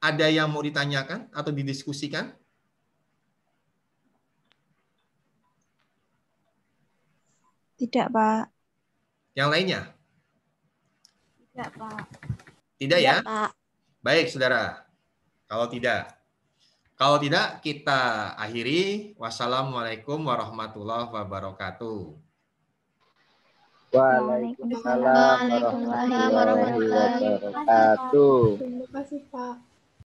Ada yang mau ditanyakan atau didiskusikan? Tidak, Pak. Yang lainnya? Tidak, Pak. Tidak ya? Pak. Baik, saudara. Kalau tidak kita akhiri. Wassalamualaikum warahmatullahi wabarakatuh. Waalaikumsalam warahmatullahi wabarakatuh. Terima kasih, Pak.